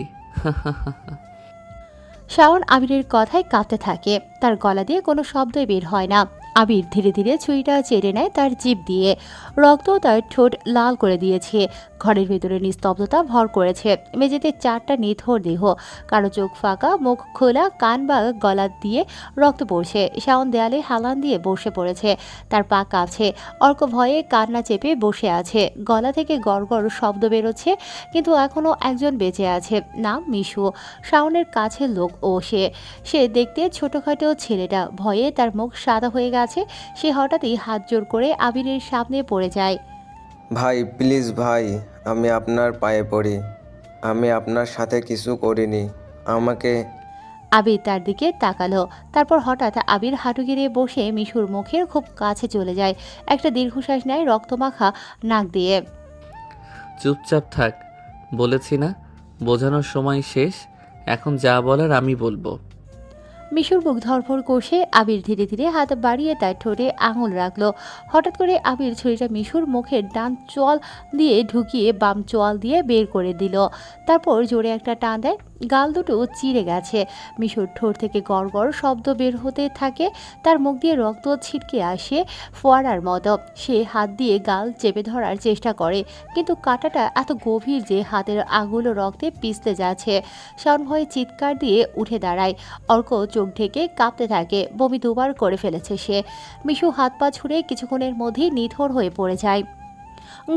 শাওন আবিরের কথায় কাঁপতে থাকে। তার গলা দিয়ে কোনো শব্দই বের হয় না। আবির ধীরে ধীরে ছুরিটা চেড়ে নেয় তার জিভ দিয়ে। রক্ত তার ঠোঁট লাল করে দিয়েছে। ঘরের ভেতরে নিস্তব্ধতা ভর করেছে। মেঝেতে 4টা নিথর দেহ, কারো চোখ ফাঁকা, মুখ খোলা, কান বা গলা দিয়ে রক্ত পড়ছে। শাওন দেয়ালে হালান দিয়ে বসে পড়েছে, তার পা কাঁপছে। অর্ক ভয়ে কান্না চেপে বসে আছে। গলা থেকে গড়গড় শব্দ বেরোচ্ছে, কিন্তু এখনো একজন বেঁচে আছে, নাম মিশু। শাওনের কাছের লোক ও সে দেখতে ছোটখাটো ছেলেটা। ভয়ে তার মুখ সাদা হয়ে গেছে। সে হঠাৎই হাত জোর করে আবিরের সামনে পড়ে যায়। ভাই প্লিজ ভাই, আমি আপনার পায়ে পড়ি, আমি আপনার সাথে কিছু করিনি, আমাকে। আবির তার দিকে তাকালো। তারপর হঠাৎ আবির হাঁটু গেড়ে বসে মিশুর মুখের খুব কাছে চলে যায়। একটা দীর্ঘশ্বাস নেয় রক্তমাখা নাক দিয়ে। চুপচাপ থাক, বলেছি না বোঝানোর সময় শেষ, এখন যা বলার আমি বলবো। মিশুর মুখ ধরফর কষে আবির ধীরে ধীরে হাত বাড়িয়ে তার ঠোঁটে আঙুল রাখলো। হঠাৎ করে আবির ছুরিটা মিশুর মুখের ডান চোয়াল দিয়ে ঢুকিয়ে বাম চোয়াল দিয়ে বের করে দিল। তারপর জোরে একটা টান দেয়। গাল দুটো চিড়ে গেছে। মিশুর ঠোঁট থেকে গড়গড় শব্দ বের হতে থাকে। তার মুখ দিয়ে রক্ত ছিটকে আসে ফোয়ারার মতো। সে হাত দিয়ে গাল চেপে ধরার চেষ্টা করে, কিন্তু কাঁটাটা এত গভীর যে হাতের আঙুলো রক্তে পিছলে যাচ্ছে। শাওন ভয়ে চিৎকার দিয়ে উঠে দাঁড়ায়। অর্ক চোখ ঢেকে কাঁপতে থাকে। বমি দুবার করে ফেলেছে সে। মিশু হাত পা ছুঁড়ে কিছুক্ষণের মধ্যেই নিথর হয়ে পড়ে যায়।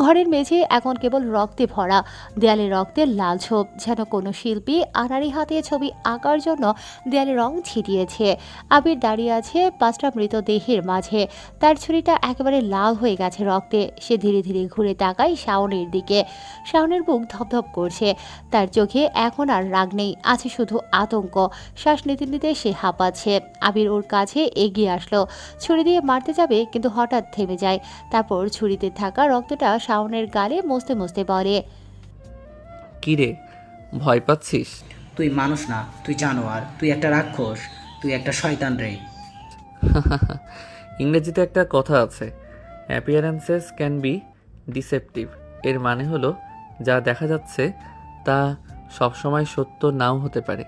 ঘরের মেঝে এখন কেবল রক্তে ভরা, দেয়ালে রক্তের লাল ছোপ, যেন কোনো শিল্পী আনাড়ি হাতে ছবি আঁকার জন্য দেয়ালে রং ছিটিয়েছে। আবির দাঁড়িয়ে আছে 5টা মৃতদেহের মাঝে। তার ছুরিটা একেবারে লাল হয়ে গেছে রক্তে। সে ধীরে ধীরে ঘুরে তাকায় শাওনের দিকে। শাওনের বুক ধপধপ করছে। তার চোখে এখন আর রাগ নেই, আছে শুধু আতঙ্ক। শ্বাস নিতে নিতে সে হাঁপাচ্ছে। আবির ওর কাছে এগিয়ে আসলো, ছুরি দিয়ে মারতে যাবে, কিন্তু হঠাৎ থেমে যায়। তারপর ছুরিতে থাকা রক্তটা শাওনের গালে মুছতে মুছতে বলে, কিরে, ভয় পাচ্ছিস? তুই মানুষ না, তুই জানোয়ার, তুই একটা রাক্ষস, তুই একটা শয়তান রে। ইংরেজিতে একটা কথা আছে, অ্যাপিয়ারেন্সেস ক্যান বি ডিসেপটিভ। এর মানে হলো যা দেখা যাচ্ছে তা সবসময় সত্য নাও হতে পারে।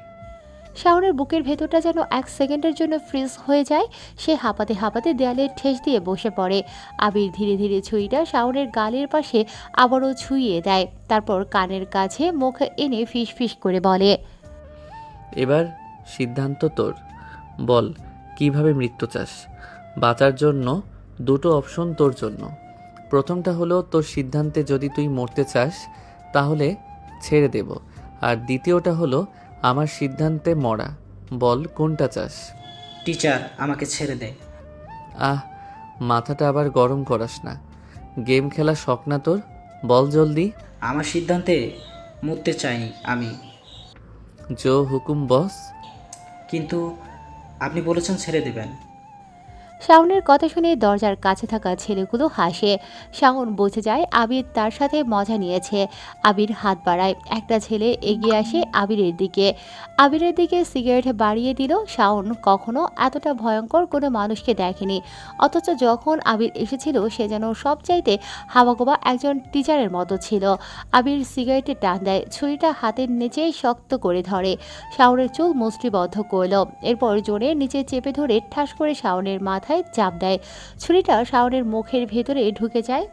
শাওনের বুকের ভেতরটা যেন 1 সেকেন্ডের জন্য ফ্রিজ হয়ে যায়। সে হাঁপাতে হাঁপাতে দেয়ালে ঠেস দিয়ে বসে পড়ে। আবির ধীরে ধীরে ছুরিটা শাওনের গালের পাশে আবারও ছুঁয়ে দেয়। তারপর কানের কাছে মুখ এনে ফিস ফিস করে বলে, এবার সিদ্ধান্ত তোর, বল কিভাবে মৃত্যু চাস। বাঁচার জন্য 2টো অপশন তোর জন্য। প্রথমটা হলো তোর সিদ্ধান্তে যদি তুই মরতে চাস তাহলে ছেড়ে দেব, আর দ্বিতীয়টা হলো আমার সিদ্ধান্তে মরা। বল কোনটা চাস? টিচার, আমাকে ছেড়ে দে। মাথাটা আবার গরম করাস না, গেম খেলা শখ না তোর? বল জলদি। আমার সিদ্ধান্তে মরতে চাইনি আমি। জো হুকুম বস। কিন্তু আপনি বলেছেন ছেড়ে দেবেন। শাওনের কথা শুনে দরজার কাছে থাকা ছেলেগুলো হাসে। শাওন বুঝে যায় আবির তার সাথে মজা নিয়েছে। আবির হাত বাড়ায়। একটা ছেলে এগিয়ে আসে আবিরের দিকে সিগারেট বাড়িয়ে দিল। শাওন কখনো এতটা ভয়ঙ্কর কোনো মানুষকে দেখেনি। অথচ যখন আবির এসেছিল সে যেন সবচাইতে হাওয়াগোবা একজন টিচারের মতো ছিল। আবির সিগারেটে টান দেয়, ছুরিটা হাতের নিচেই শক্ত করে ধরে। শাওনের চুল মুষ্টিবদ্ধ করল। এরপর জোরে নিচে চেপে ধরে ঠাস করে শাওনের মাথায় চাপ দেয়। ছুরিটা শাওনের মুখের ভেতরে ঢুকে যায়।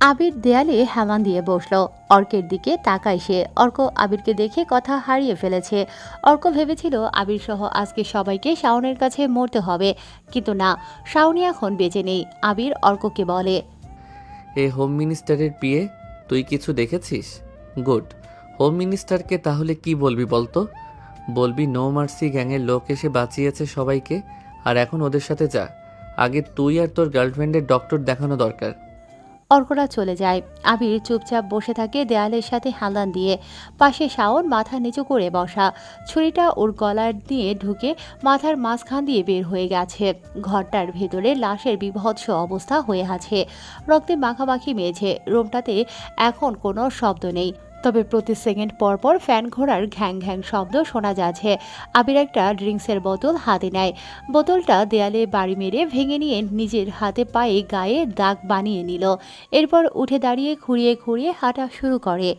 আবির দেয়ালে হেলান দিয়ে বসলো। অর্কের দিকে তাকায় সে। অর্ক আবিরকে দেখে কথা হারিয়ে ফেলেছে। অর্ক ভেবেছিল আবির সহ আজকে সবাইকে শাওনের কাছে মরতে হবে, কিন্তু না, শাওনি এখন বেঁচে নেই। আবির অর্ককে বলে, এ হোম মিনিস্টারের বিয়ে তুই কিছু দেখেছিস? গুড। হোম মিনিস্টারকে তাহলে কি বলবি বলতো? বলবি নো মার্সি গ্যাংয়ের লোক এসে বাঁচিয়েছে সবাইকে, আর এখন ওদের সাথে যা। আগে তুই আর তোর গার্লফ্রেন্ডের ডক্টর দেখানো দরকার। অর্করা চলে যায়। আবির চুপচাপ বসে থাকে দেয়ালের সাথে হালান দিয়ে। পাশে শাওন মাথা নিচু করে বসা। ছুরিটা ওর গলার দিয়ে ঢুকে মাথার মাঝখান দিয়ে বের হয়ে গেছে। ঘরটার ভেতরে লাশের বিভৎস অবস্থা হয়ে আছে। রক্তে মাখামাখি মেঝে। রুমটাতে এখন কোনো শব্দ নেই, তবে প্রতি সেকেন্ড পর পর ফ্যান ঘোরার ঘ্যাং ঘ্যাং শব্দ শোনা যাচ্ছে। আবির একটা ড্রিঙ্কসের বোতল হাতে নেয়। বোতলটা দেয়ালে বাড়ি মেরে ভেঙে নিয়ে নিজের হাতে পায়ে গায়ে দাগ বানিয়ে নিল। এরপর উঠে দাঁড়িয়ে খুঁড়িয়ে খুঁড়িয়ে হাঁটা শুরু করে।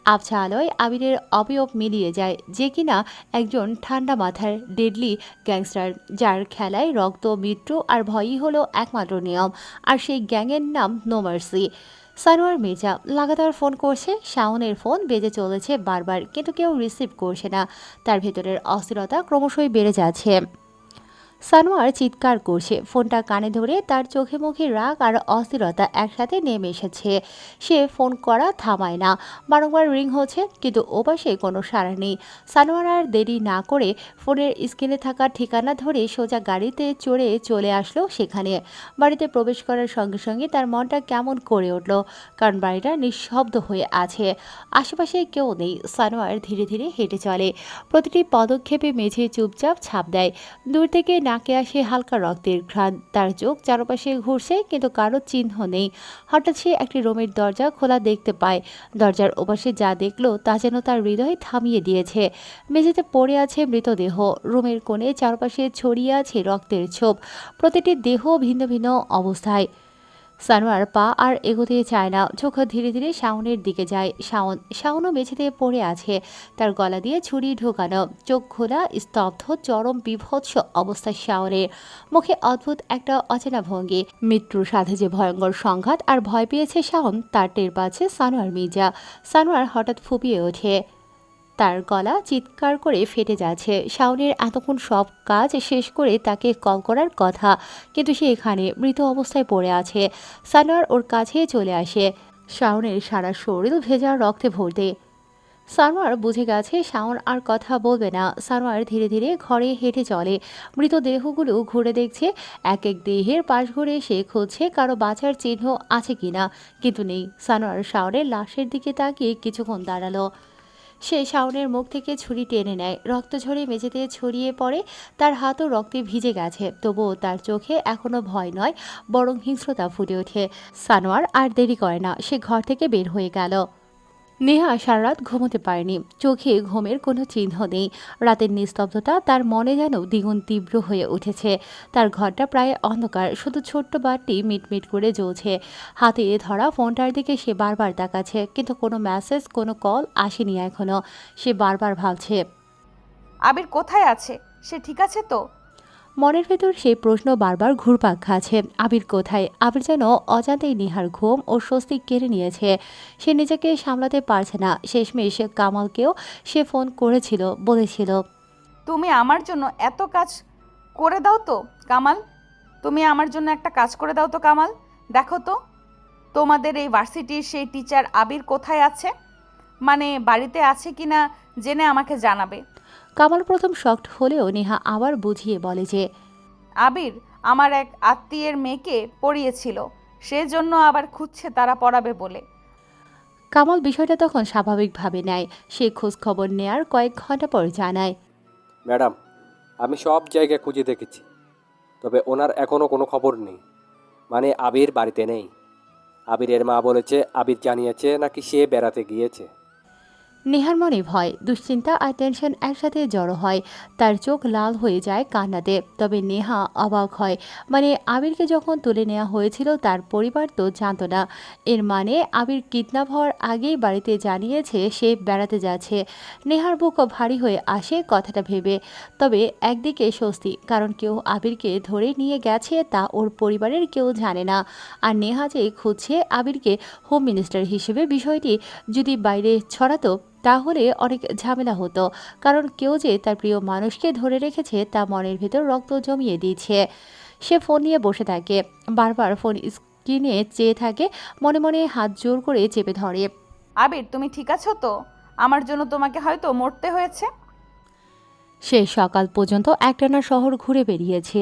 আবছা আলোয় আবিরের অবয়ব মিলিয়ে যায়, যে কিনা একজন ঠান্ডা মাথার ডেডলি গ্যাংস্টার, যার খেলায় রক্ত, মৃত্যু আর ভয়ই হলো একমাত্র নিয়ম। আর সেই গ্যাংয়ের নাম নো মার্সি। সানোয়ার মির্জা লাগাতার ফোন করছে, শাওনের ফোন বেজে চলেছে বারবার, কিন্তু কেউ রিসিভ করছে না। তার ভেতরের অস্থিরতা ক্রমশই বেড়ে যাচ্ছে। সানোয়ার চিৎকার করছে, ফোনটা কানে ধরে তার চোখে মুখে রাগ আর অস্থিরতা একসাথে নেমে এসেছে। সে ফোন করা থামায় না, বারংবার রিং হচ্ছে, কিন্তু ওপাশে কোনো সাড়া নেই। সানোয়ার আর দেরি না করে ফোনের স্ক্রিনে থাকা ঠিকানা ধরে সোজা গাড়িতে চড়ে চলে আসলো সেখানে। বাড়িতে প্রবেশ করার সঙ্গে সঙ্গে তার মনটা কেমন করে উঠল, কারণ বাড়িটা নিঃশব্দ হয়ে আছে, আশেপাশে কেউ নেই। সানোয়ার ধীরে ধীরে হেঁটে চলে, প্রতিটি পদক্ষেপে মেঝে চুপচাপ ছাপ দেয়। দূর থেকে নাকে আসে হালকা রক্তের ঘ্রাণ, তার চোখ চারপাশে ঘুরছে, কিন্তু কারো চিহ্ন নেই। হঠাৎ সে একটি রুমের দরজা খোলা দেখতে পায়। দরজার ওপাশে যা দেখলো তা যেন তার হৃদয় থামিয়ে দিয়েছে। মেঝেতে পড়ে আছে মৃতদেহ, রুমের কোণে চারপাশে ছড়িয়ে আছে রক্তের ছোপ, প্রতিটি দেহ ভিন্ন ভিন্ন অবস্থায়। সানোয়ার পা আর এগোতে চায় না, চোখ ধীরে ধীরে শাওনের দিকে যায়। শাওনও মেঝেতে পড়ে আছে, তার গলা দিয়ে ছুরি ঢোকানো, চোখ খোলা, স্তব্ধ, চরম বিভৎস অবস্থা শাওনের। মুখে অদ্ভুত একটা অচেনা ভঙ্গি। মৃত্যুর সাথে যে ভয়ঙ্কর সংঘাত আর ভয় পেয়েছে শাওন, তার টের পাচ্ছে সানোয়ার মির্জা। সানোয়ার হঠাৎ ফুপিয়ে ওঠে, তার গলা চিৎকার করে ফেটে যাচ্ছে। শাওনের এতক্ষণ সব কাজ শেষ করে তাকে কল করার কথা, কিন্তু সে এখানে মৃত অবস্থায় পড়ে আছে। সানোয়ার ওর কাছে চলে আসে, শাওনের সারা শরীর ভেজা রক্তে ভর্তি। সানোয়ার বুঝে গেছে শাওন আর কথা বলবে না। সানোয়ার ধীরে ধীরে ঘরে হেঁটে চলে, মৃতদেহগুলো ঘুরে দেখছে, এক এক দেহের পাশ ঘুরে সে খুঁজছে কারো বাঁচার চিহ্ন আছে কিনা, কিন্তু নেই। সানোয়ার শাওনের লাশের দিকে তাকিয়ে কিছুক্ষণ দাঁড়ালো। সে শাওনের মুখ থেকে ছুরি টেনে নেয়, রক্ত ঝরে মেঝেতে ছড়িয়ে পড়ে, তার হাতও রক্তে ভিজে গেছে। তবুও তার চোখে এখনো ভয় নয়, বরং হিংস্রতা ফুটে ওঠে। সানোয়ার আর দেরি করে না, সে ঘর থেকে বের হয়ে গেল। নেহা সারা রাত ঘুমোতে পারেনি, চোখে ঘুমের কোনো চিহ্ন নেই। রাতের নিস্তব্ধতা তার মনে যেন দ্বিগুণ তীব্র হয়ে উঠেছে। তার ঘরটা প্রায় অন্ধকার, শুধু ছোট্ট বারটি মিটমিট করে জ্বলছে। হাতে ধরা ফোনটার দিকে সে বারবার তাকাচ্ছে, কিন্তু কোনো মেসেজ, কোনো কল আসেনি এখনো। সে বারবার ভাবছে, আবির কোথায় আছে? সে ঠিক আছে তো? মনের ভেতর সেই প্রশ্ন বারবার ঘুরপাক খাচ্ছে। আবির কোথায়? আবির যেন অজান্তেই নেহার ঘুম ও স্বস্তি কেড়ে নিয়েছে। সে নিজেকে সামলাতে পারছে না। শেষমেশ কামালকেও সে ফোন করেছিল, বলেছিল, তুমি আমার জন্য এত কাজ করে দাও তো কামাল, তুমি আমার জন্য একটা কাজ করে দাও তো কামাল। দেখো তো তোমাদের এই ভার্সিটির সেই টিচার আবির কোথায় আছে, মানে বাড়িতে আছে কিনা জেনে আমাকে জানাবে। কামাল প্রথম শকড হলেও নেহা আবার বুঝিয়ে বলে যে, আবির আমার এক আত্মীয়ের মেয়েকে পড়িয়েছিল, সেজন্য আবার খুঁজছে তারা পড়াবে বলে। কামাল বিষয়টা তখন স্বাভাবিকভাবে নেয়। সে খোঁজ খবর নেয়ার কয়েক ঘন্টা পর জানায়, ম্যাডাম, আমি সব জায়গায় খুঁজে দেখেছি, তবে ওনার এখনও কোনো খবর নেই, মানে আবির বাড়িতে নেই। আবিরের মা বলেছে আবির জানিয়েছে নাকি সে বেড়াতে গিয়েছে। নেহার মনে ভয়, দুশ্চিন্তা আর টেনশন একসাথে জড়ো হয়। তার চোখ লাল হয়ে যায় কান্নাতে। তবে নেহা অবাক হয়, মানে আবিরকে যখন তুলে নেওয়া হয়েছিল তার পরিবার তো জানতো না। এর মানে আবির কিডন্যাপ হওয়ার আগেই বাড়িতে জানিয়েছে সে বেড়াতে যাচ্ছে। নেহার বুক ভারী হয়ে আসে কথাটা ভেবে। তবে একদিকে স্বস্তি, কারণ কেউ আবিরকে ধরে নিয়ে গেছে তা ওর পরিবারের কেউ জানে না। আর নেহা যে খুঁজছে আবিরকে হোম মিনিস্টার হিসেবে, বিষয়টি যদি বাইরে ছড়াতো তাহলে অনেক ঝামেলা হতো, কারণ কেউ যে তার প্রিয় মানুষকে ধরে রেখেছে তা মনের ভেতর রক্ত জমিয়ে দিচ্ছে। সে ফোন নিয়ে বসে থাকে, বারবার ফোন স্ক্রিনে চেয়ে থাকে, মনে মনে হাত জোর করে চেপে ধরে। আবির তুমি ঠিক আছো তো? আমার জন্য তোমাকে হয়তো মরতে হয়েছে। সে সকাল পর্যন্ত একটানা শহর ঘুরে বেরিয়েছে,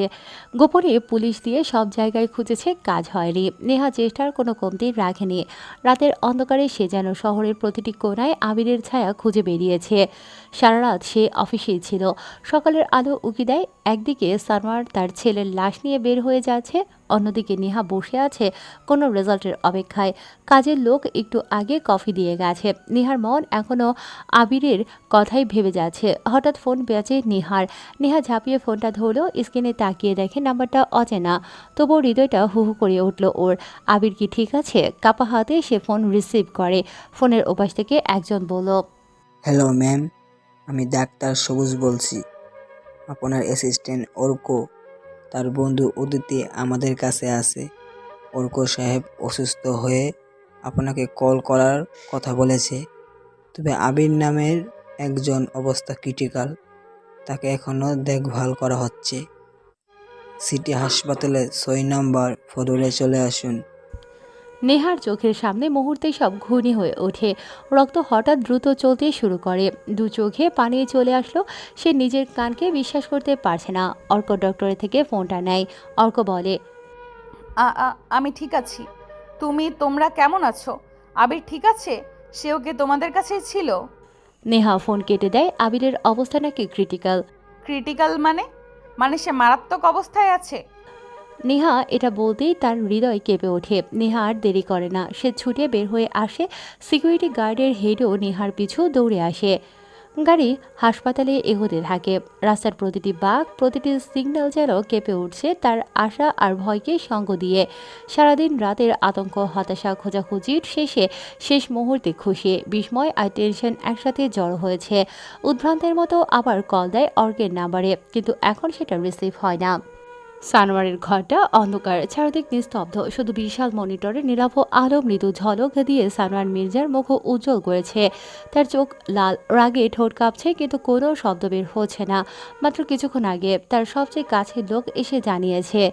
গোপনে পুলিশ দিয়ে সব জায়গায় খুঁজেছে, কাজ হয়নি। নেহা চেষ্টার কোনো কমতি রাখেনি। রাতের অন্ধকারে সে যেন শহরের প্রতিটি কোণায় আবিরের ছায়া খুঁজে বেরিয়েছে। সারা রাত সে অফিসেই ছিল। সকালের আলো উকি দেয়, একদিকে সানোয়ার তার ছেলের লাশ নিয়ে বের হয়ে যাচ্ছে, অন্যদিকে নেহা বসে আছে কোনো রেজাল্টের অপেক্ষায়। কাজের লোক একটু আগে কফি দিয়ে গেছে। নেহার মন এখনও আবিরের কথাই ভেবে যাচ্ছে। হঠাৎ ফোন বেজে নেহা ঝাঁপিয়ে ফোনটা ধরলো। স্ক্রিনে তাকিয়ে দেখে নাম্বারটা অচেনা, তবুও হৃদয়টা হু হু করে উঠল ওর। আবির কি ঠিক আছে? কাপা হাতে সে ফোন রিসিভ করে। ফোনের ওপাশ থেকে একজন বলল, হ্যালো ম্যাম, আমি ডাক্তার সবুজ বলছি। আপনার অ্যাসিস্ট্যান্ট অর্ক, তার বন্ধু অদিতি আমাদের কাছে আছে। অর্ক সাহেব অসুস্থ হয়ে আপনাকে কল করার কথা বলেছে। তবে আবির নামের একজন অবস্থা ক্রিটিক্যাল, তাকে এখনও দেখভাল করা হচ্ছে। সিটি হাসপাতালে 6 নম্বর ফ্লোরে চলে আসুন। নেহার চোখের সামনে মুহূর্তেই সব ঘূর্ণি হয়ে ওঠে। রক্ত হঠাৎ দ্রুত চলতে শুরু করে। দু চোখে পানি চলে আসলো। সে নিজের কানকে বিশ্বাস করতে পারছে না। অর্ক ডক্টরের থেকে ফোনটা নেয়। অর্ক বলে, আমি ঠিক আছি। তোমরা কেমন আছো? আবির ঠিক আছে? সেও কি তোমাদের কাছেই ছিল? নেহা ফোন কেটে দেয়। আবিরের অবস্থা নাকি ক্রিটিক্যাল। ক্রিটিক্যাল মানে সে মারাত্মক অবস্থায় আছে? নেহা এটা বলতেই তার হৃদয় কেঁপে ওঠে। নেহা আর দেরি করে না, সে ছুটে বের হয়ে আসে। সিকিউরিটি গার্ডের হেডও নেহার পিছু দৌড়ে আসে। গাড়ি হাসপাতালে এগোতে থাকে। রাস্তার প্রতিটি বাঁক, প্রতিটি সিগন্যাল যেন কেঁপে উঠছে তার আশা আর ভয়কে সঙ্গ দিয়ে। সারাদিন রাতের আতঙ্ক, হতাশা, খোঁজাখুঁজির শেষ মুহূর্তে খুশি, বিস্ময় আর টেনশন একসাথে জড়ো হয়েছে। উদ্ভ্রান্তের মতো আবার কল দেয় অর্কের নাম্বারে, কিন্তু এখন সেটা রিসিভ হয় না। সানোয়ারের ঘরটা অন্ধকার, চারদিক নিস্তব্ধ। শুধু বিশাল মনিটরে নীলাভ আলো মৃদু ঝলক দিয়ে সানোয়ার মির্জার মুখ উজ্জ্বল করেছে। তার চোখ লাল, রাগে ঠোঁট কাঁপছে, কিন্তু কোনো শব্দ বের হচ্ছে না। মাত্র কিছুক্ষণ আগে তার সবচেয়ে কাছের লোক এসে জানিয়েছে।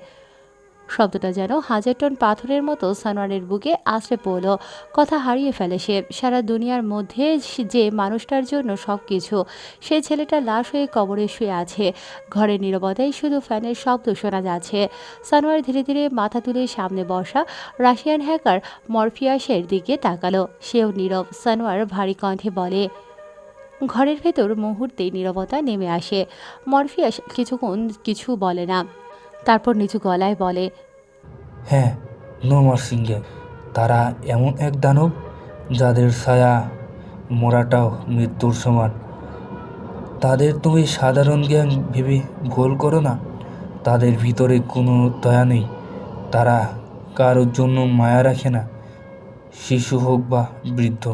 শব্দটা যেন 1000 টন পাথরের মতো সানোয়ারের বুকে আছড়ে পড়ল। কথা হারিয়ে ফেলে সে। সারা দুনিয়ার মধ্যে যে মানুষটার জন্য সব কিছু, সেই ছেলেটা লাশ হয়ে কবরে শুয়ে আছে। ঘরের নীরবতায় শুধু ফ্যানের শব্দ শোনা যাচ্ছে। সানোয়ার ধীরে ধীরে মাথা তুলে সামনে বসা রাশিয়ান হ্যাকার মরফিয়াসের দিকে তাকালো। সেও নীরব। সানোয়ার ভারী কণ্ঠে বলে, ঘরের ভেতর মুহূর্তেই নীরবতা নেমে আসে। মরফিয়াস কিছুক্ষণ কিছু বলে না, তারপর নিচু গলায় বলে, হ্যাঁ, নো মার্সিং গ্যাং। তারা এমন এক দানব যাদের ছায়া মরাটাও মৃত্যুর সমান। তাদের তুমি সাধারণ গ্যাং ভেবে ভুল করো না। তাদের ভিতরে কোনো দয়া নেই। তারা কারোর জন্য মায়া রাখে না, শিশু হোক বা বৃদ্ধ।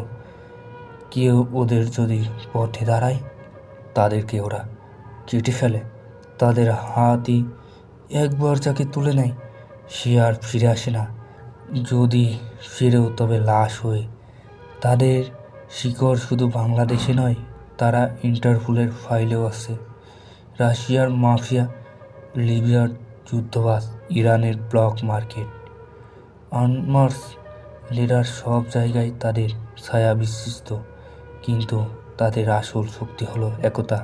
কেউ ওদের যদি পথে দাঁড়ায়, তাদেরকে ওরা কেটে ফেলে। তাদের হাতই একবার যাকে তুলে নেয়, সে আর ফিরে আসে না। যদি ফিরেও, তবে লাশ হয়ে। তাদের শিকড় শুধু বাংলাদেশে নয়, তারা ইন্টারপোলের ফাইলেও আছে। রাশিয়ার মাফিয়া, লিবিয়ার যুদ্ধবাজ, ইরানের ব্লক মার্কেট, আনমার্স লিডার, সব জায়গায় তাদের ছায়া বিস্তৃত। কিন্তু তাদের আসল শক্তি হলো একতা।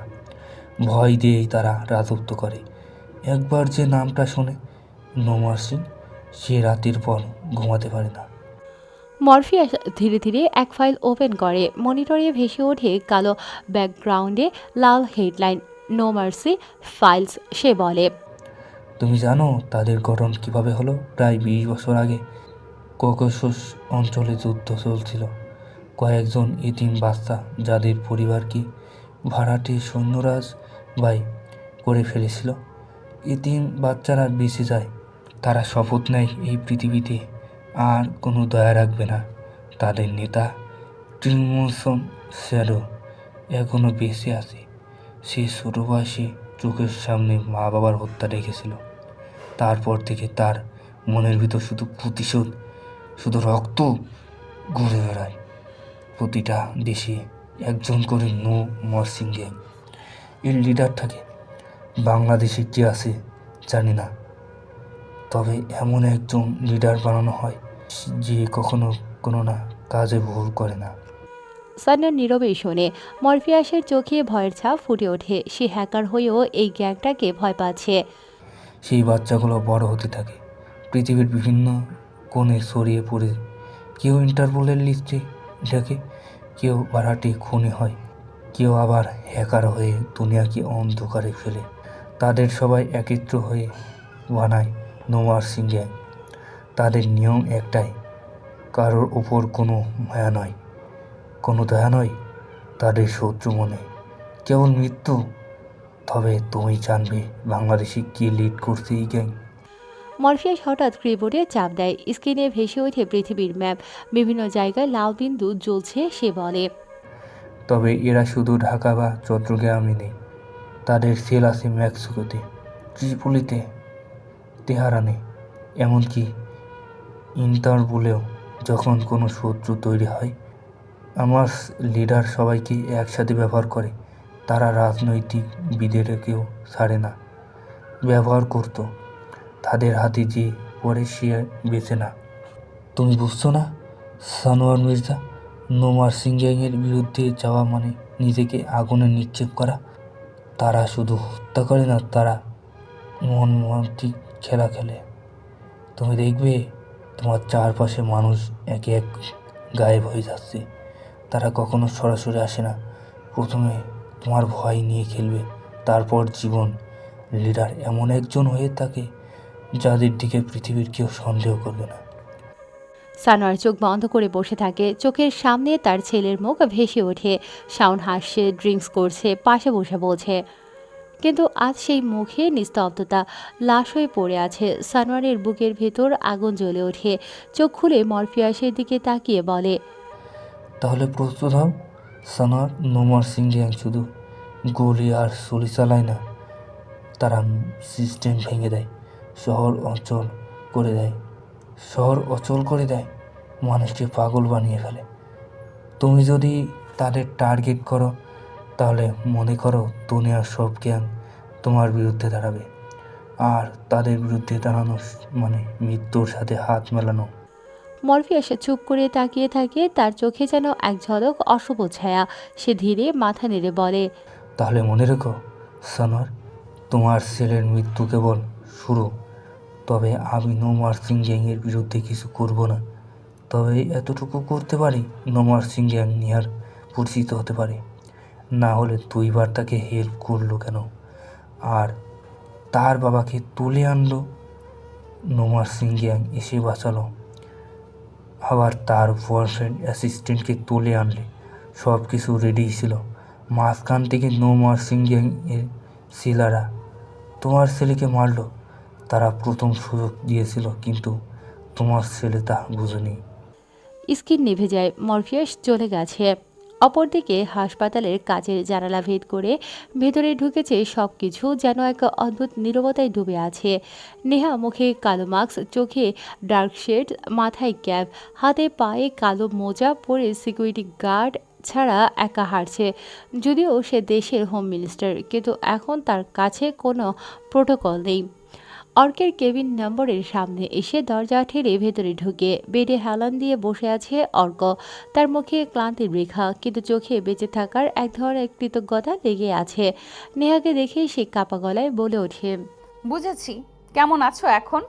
ভয় দিয়েই তারা রাজত্ব করে। একবার যে নামটা শোনে, নো মার্সি, সে রাতের পর ঘুমাতে পারে না। মরফিয়াস ধীরে ধীরে এক ফাইল ওপেন করে। মনিটরে ভেসে ওঠে কালো ব্যাকগ্রাউন্ডে লাল হেডলাইন, নো মার্সি ফাইলস। সে বলে, তুমি জানো তাদের গঠন কিভাবে হলো? প্রায় 20 বছর আগে ককেশাস অঞ্চলে যুদ্ধ চলছিল। কয়েকজন এতিম বাচ্চা, যাদের পরিবারকে ভাড়াটে সৈন্যরাজ বাই করে ফেলেছিল। এতিম বাচ্চারা বেঁচে যায়। তারা শপথ নেয় এই পৃথিবীতে আর কোনো দয়া রাখবে না। তাদের নেতা ট্রিমসন শ্যাডো এখনও বেঁচে আছে। সে ছোটো বয়সে চোখের সামনে মা বাবার হত্যা দেখেছিল। তারপর থেকে তার মনের ভিতর শুধু প্রতিশোধ, শুধু রক্ত ঘুরে বেড়ায়। প্রতিটা দেশে একজন করে নো মার্সি গ্যাং এর লিডার থাকে। বাংলাদেশে কে আছে জানি না, তবে এমন একজন লিডার বানানো হয় যে কখনো কোনো না কাজে ভুল করে না। সানোয়ার নীরবেই শোনে। মরফিয়াসের চোখে ভয়ের ছাপ ফুটে ওঠে। সে হ্যাকার হয়েও এই গ্যাংটাকে ভয় পাচ্ছে। সেই বাচ্চাগুলো বড় হতে থাকে, পৃথিবীর বিভিন্ন কোণে ছড়িয়ে পড়ে। কেউ ইন্টারপোলের লিস্টে ঢাকে, কেউ ভাড়াটে খুনি হয়, কেউ আবার হ্যাকার হয়ে দুনিয়াকে অন্ধকারে ফেলে। তাদের সবাই একত্র হয়ে বানায় নো মার্সি গ্যাং। তাদের নিয়ম একটাই, কারোর ওপর কোনো মায়া নয়, কোনো দয়া নয়, তাদের শত্রু মনে কেবল মৃত্যু। তবে তুমি জানবে বাংলাদেশে কে লিড করছে এই গ্যাং? মরফিয়াস হঠাৎ কিবোর্ডে চাপ দেয়। স্ক্রিনে ভেসে ওঠে পৃথিবীর ম্যাপ। বিভিন্ন জায়গায় লাল বিন্দু জ্বলছে। সে বলে, তবে এরা শুধু ঢাকা বা চট্টগ্রামে নেই, তাদের সেল আছে মেক্সিকোতে, ত্রিপলিতে, তেহারানে, এমনকি ইন্টারপোলেও। যখন কোনো শত্রু তৈরি হয়, আমার লিডার সবাইকে একসাথে ব্যবহার করে। তারা রাজনৈতিক বিদেরকেও ছাড়ে না। ব্যবহার করতো, তাদের হাতে যে পরে সে বেঁচে না। তুমি বুঝছো না? সানোয়ার মির্জা, নো মার্সি গ্যাংয়ের বিরুদ্ধে যাওয়া মানে নিজেকে আগুনে নিক্ষেপ করা। তারা শুধু হত্যা করে না, তারা মনমান্তিক খেলা খেলে। তুমি দেখবে তোমার চারপাশে মানুষ এক এক গায়েব হয়ে যাচ্ছে। তারা কখনো সরাসরি আসে না, প্রথমে তোমার ভয় নিয়ে খেলবে, তারপর জীবন। লিডার এমন একজন হয়ে থাকে যাদের দিকে পৃথিবীর কেউ সন্দেহ করবে না। সানোয়ার চোখ বন্ধ করে বসে থাকে। চোখের সামনে তার ছেলের মুখ ভেসে ওঠে। শাওন হাসছে, ড্রিঙ্কস করছে, পাশে বসে বলছে। কিন্তু আজ সেই মুখে নিস্তব্ধতা, লাশ হয়ে পড়ে আছে। সানোয়ারের বুকের ভেতর আগুন জ্বলে ওঠে। চোখ খুলে মরফিয়াসের দিকে তাকিয়ে বলে, তাহলে প্রস্তুত হও। সানোয়ার, নো মার্সি গ্যাং শুধু গুলি আর ছুরি চালায় না, তারা সিস্টেম ভেঙে দেয়, শহর অচল করে দেয়, মানুষকে পাগল বানিয়ে ফেলে। তুমি যদি তাদের টার্গেট করো, তাহলে মনে করো দুনিয়ার সব গ্যাং তোমার বিরুদ্ধে দাঁড়াবে। আর তাদের বিরুদ্ধে দাঁড়ানো মানে মৃত্যুর সাথে হাত মেলানো। মরফিয়াস চুপ করে তাকিয়ে থাকে। তার চোখে যেন এক ঝলক অশুভ ছায়া। সে ধীরে মাথা নেড়ে বলে, তাহলে মনে রেখো সানোয়ার, তোমার ছেলের মৃত্যু কেবল শুরু। তবে আমি নো মার্সি গ্যাংয়ের বিরুদ্ধে কিছু করব না। তবে এতটুকু করতে পারি, নো মার্সি গ্যাং নিহার পরিচিত হতে পারে। না হলে দুইবার তাকে হেল্প করলো কেন? আর তার বাবাকে তুলে আনলো, নো মার্সি গ্যাং এসে বাঁচালো। আবার তার বয়ফ্রেন্ড অ্যাসিস্ট্যান্টকে তুলে আনলে। সব কিছু রেডি ছিল। মাঝখান থেকে নো মার্সি গ্যাং এর ছেলেরা তোমার ছেলেকে মারলো। তারা প্রথম সুযোগ দিয়েছিল, কিন্তু তোমার ছেলে তা বুঝেনি। স্কিন নিভে যায়। মরফিয়াস চলে গেছে। অপরদিকে হাসপাতালের কাচের জানালা ভেদ করে ভেতরে ঢুকেছে সব কিছু যেন এক অদ্ভুত নীরবতায় ডুবে আছে। নেহা মুখে কালো মাস্ক, চোখে ডার্ক শেড, মাথায় ক্যাপ, হাতে পায়ে কালো মোজা পরে সিকিউরিটি গার্ড ছাড়া একা হাঁটছে। যদিও সে দেশের হোম মিনিস্টার, কিন্তু এখন তার কাছে কোনো প্রোটোকল নেই। অর্কের কেবিন নম্বরের সামনে এসে দরজা ঠেলে ভেতরে ঢুকে বেডে হেলান দিয়ে বসে আছে অর্ক। তার মুখে ক্লান্তির রেখা, কিন্তু চোখে বেঁচে থাকার এক ধরনের কৃতজ্ঞতা লেগে আছে। নেহাকে দেখে সে কাপা গলায় বলে ওঠে, বুঝেছি। কেমন আছো এখন?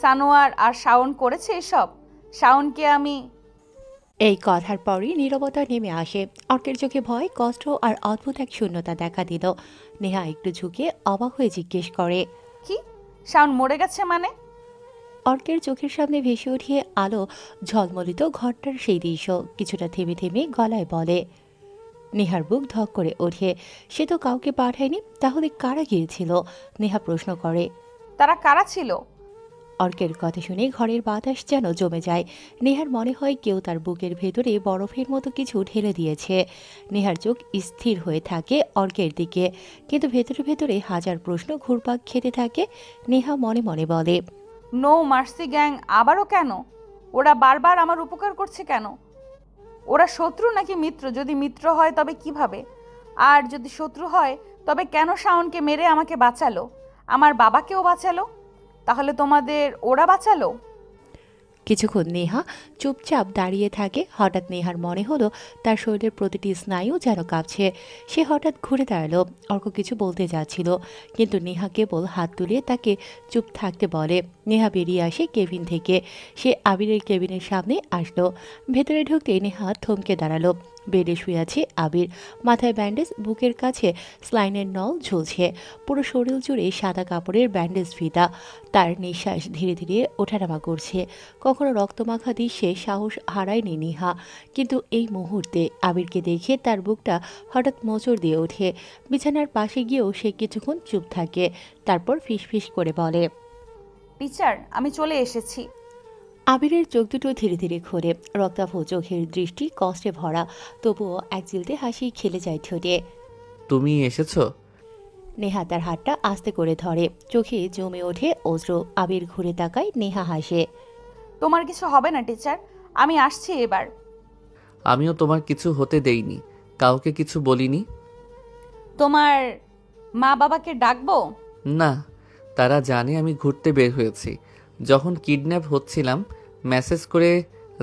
সানোয়ার আর শাওন করেছে এসব? শাওনকে আমি এই কথার পরই নীরবতা নেমে আসে। অর্কের চোখে ভয়, কষ্ট আর অদ্ভুত এক শূন্যতা দেখা দিল। নেহা একটু ঝুঁকে অবাক হয়ে জিজ্ঞেস করে, কি? শাওন মরে গেছে মানে? অর্কের চোখের সামনে ভেসে উঠিয়ে আলো ঝলমলিত ঘরটার সেই দৃশ্য। কিছুটা থেমে থেমে গলায় বলে। নেহার বুক ধক করে ওঠে। সে তো কাউকে পাঠায়নি, তাহলে কারা গিয়েছিল? নেহা প্রশ্ন করে। তারা কারা ছিল? অর্কের কথা শুনে ঘরের বাতাস যেন জমে যায়। নেহার মনে হয় কেউ তার বুকের ভেতরে বরফের মতো কিছু ঢেলে দিয়েছে। নেহার চোখ স্থির হয়ে থাকে অর্কের দিকে, কিন্তু ভেতরে ভেতরে হাজার প্রশ্ন ঘুরপাক খেতে থাকে। নেহা মনে মনে বলে, নো মার্সি গ্যাং আবারও কেন? ওরা বারবার আমার উপকার করছে কেন? ওরা শত্রু নাকি মিত্র? যদি মিত্র হয় তবে কিভাবে? আর যদি শত্রু হয় তবে কেন শাওনকে মেরে আমাকে বাঁচালো, আমার বাবাকেও বাঁচালো? তাহলে তোমাদের ওরা বাঁচালো? কিছুক্ষণ নেহা চুপচাপ দাঁড়িয়ে থাকে। হঠাৎ নেহার মনে হলো তার শরীরের প্রতিটি স্নায়ু যেন কাঁপছে। সে হঠাৎ ঘুরে দাঁড়ালো। অর্ক কিছু বলতে যাচ্ছিল, কিন্তু নেহা কেবল হাত তুলে তাকে চুপ থাকতে বলে। নেহা বেরিয়ে আসে কেবিন থেকে। সে আবিরের কেবিনের সামনে আসলো। ভেতরে ঢুকতে নেহা থমকে দাঁড়ালো। বেডে শুয়ে আছে আবির, মাথায় ব্যান্ডেজ, বুকের কাছে স্লাইনের নল ঝুলছে, পুরো শরীর জুড়ে সাদা কাপড়ের ব্যান্ডেজ ফিতা। তার নিঃশ্বাস ধীরে ধীরে ওঠানামা করছে। কখনো রক্তমাখা দৃশ্যে সাহস হারায়নি নেহা, কিন্তু এই মুহূর্তে আবিরকে দেখে তার বুকটা হঠাৎ মোচড় দিয়ে ওঠে। বিছানার পাশে গিয়েও সে কিছুক্ষণ চুপ থাকে, তারপর ফিসফিস করে বলে, টিচার আমি চলে এসেছি। আবিরের চোখ দুটো ধীরে ধীরে খোলে, রক্তাভ চোখের দৃষ্টি কষ্টে ভরা, তবুও এক চিলতে হাসি খেলে যায় ঠোঁটে। তুমি এসেছো? নেহা তার হাতটা আস্তে করে ধরে, চোখে জমে ওঠে অশ্রু। আবির ঘুরে তাকায়, নেহা হাসে। তোমার কিছু হবে না টিচার, আমি আসছি এবার। আমিও তোমার কিছু হতে দেইনি, কাউকে কিছু বলিনি। তোমার মা বাবাকে ডাকবো? না, তারা জানে আমি ঘুরতে বের হয়েছি। যখন কিডন্যাপ হচ্ছিলাম মেসেজ করে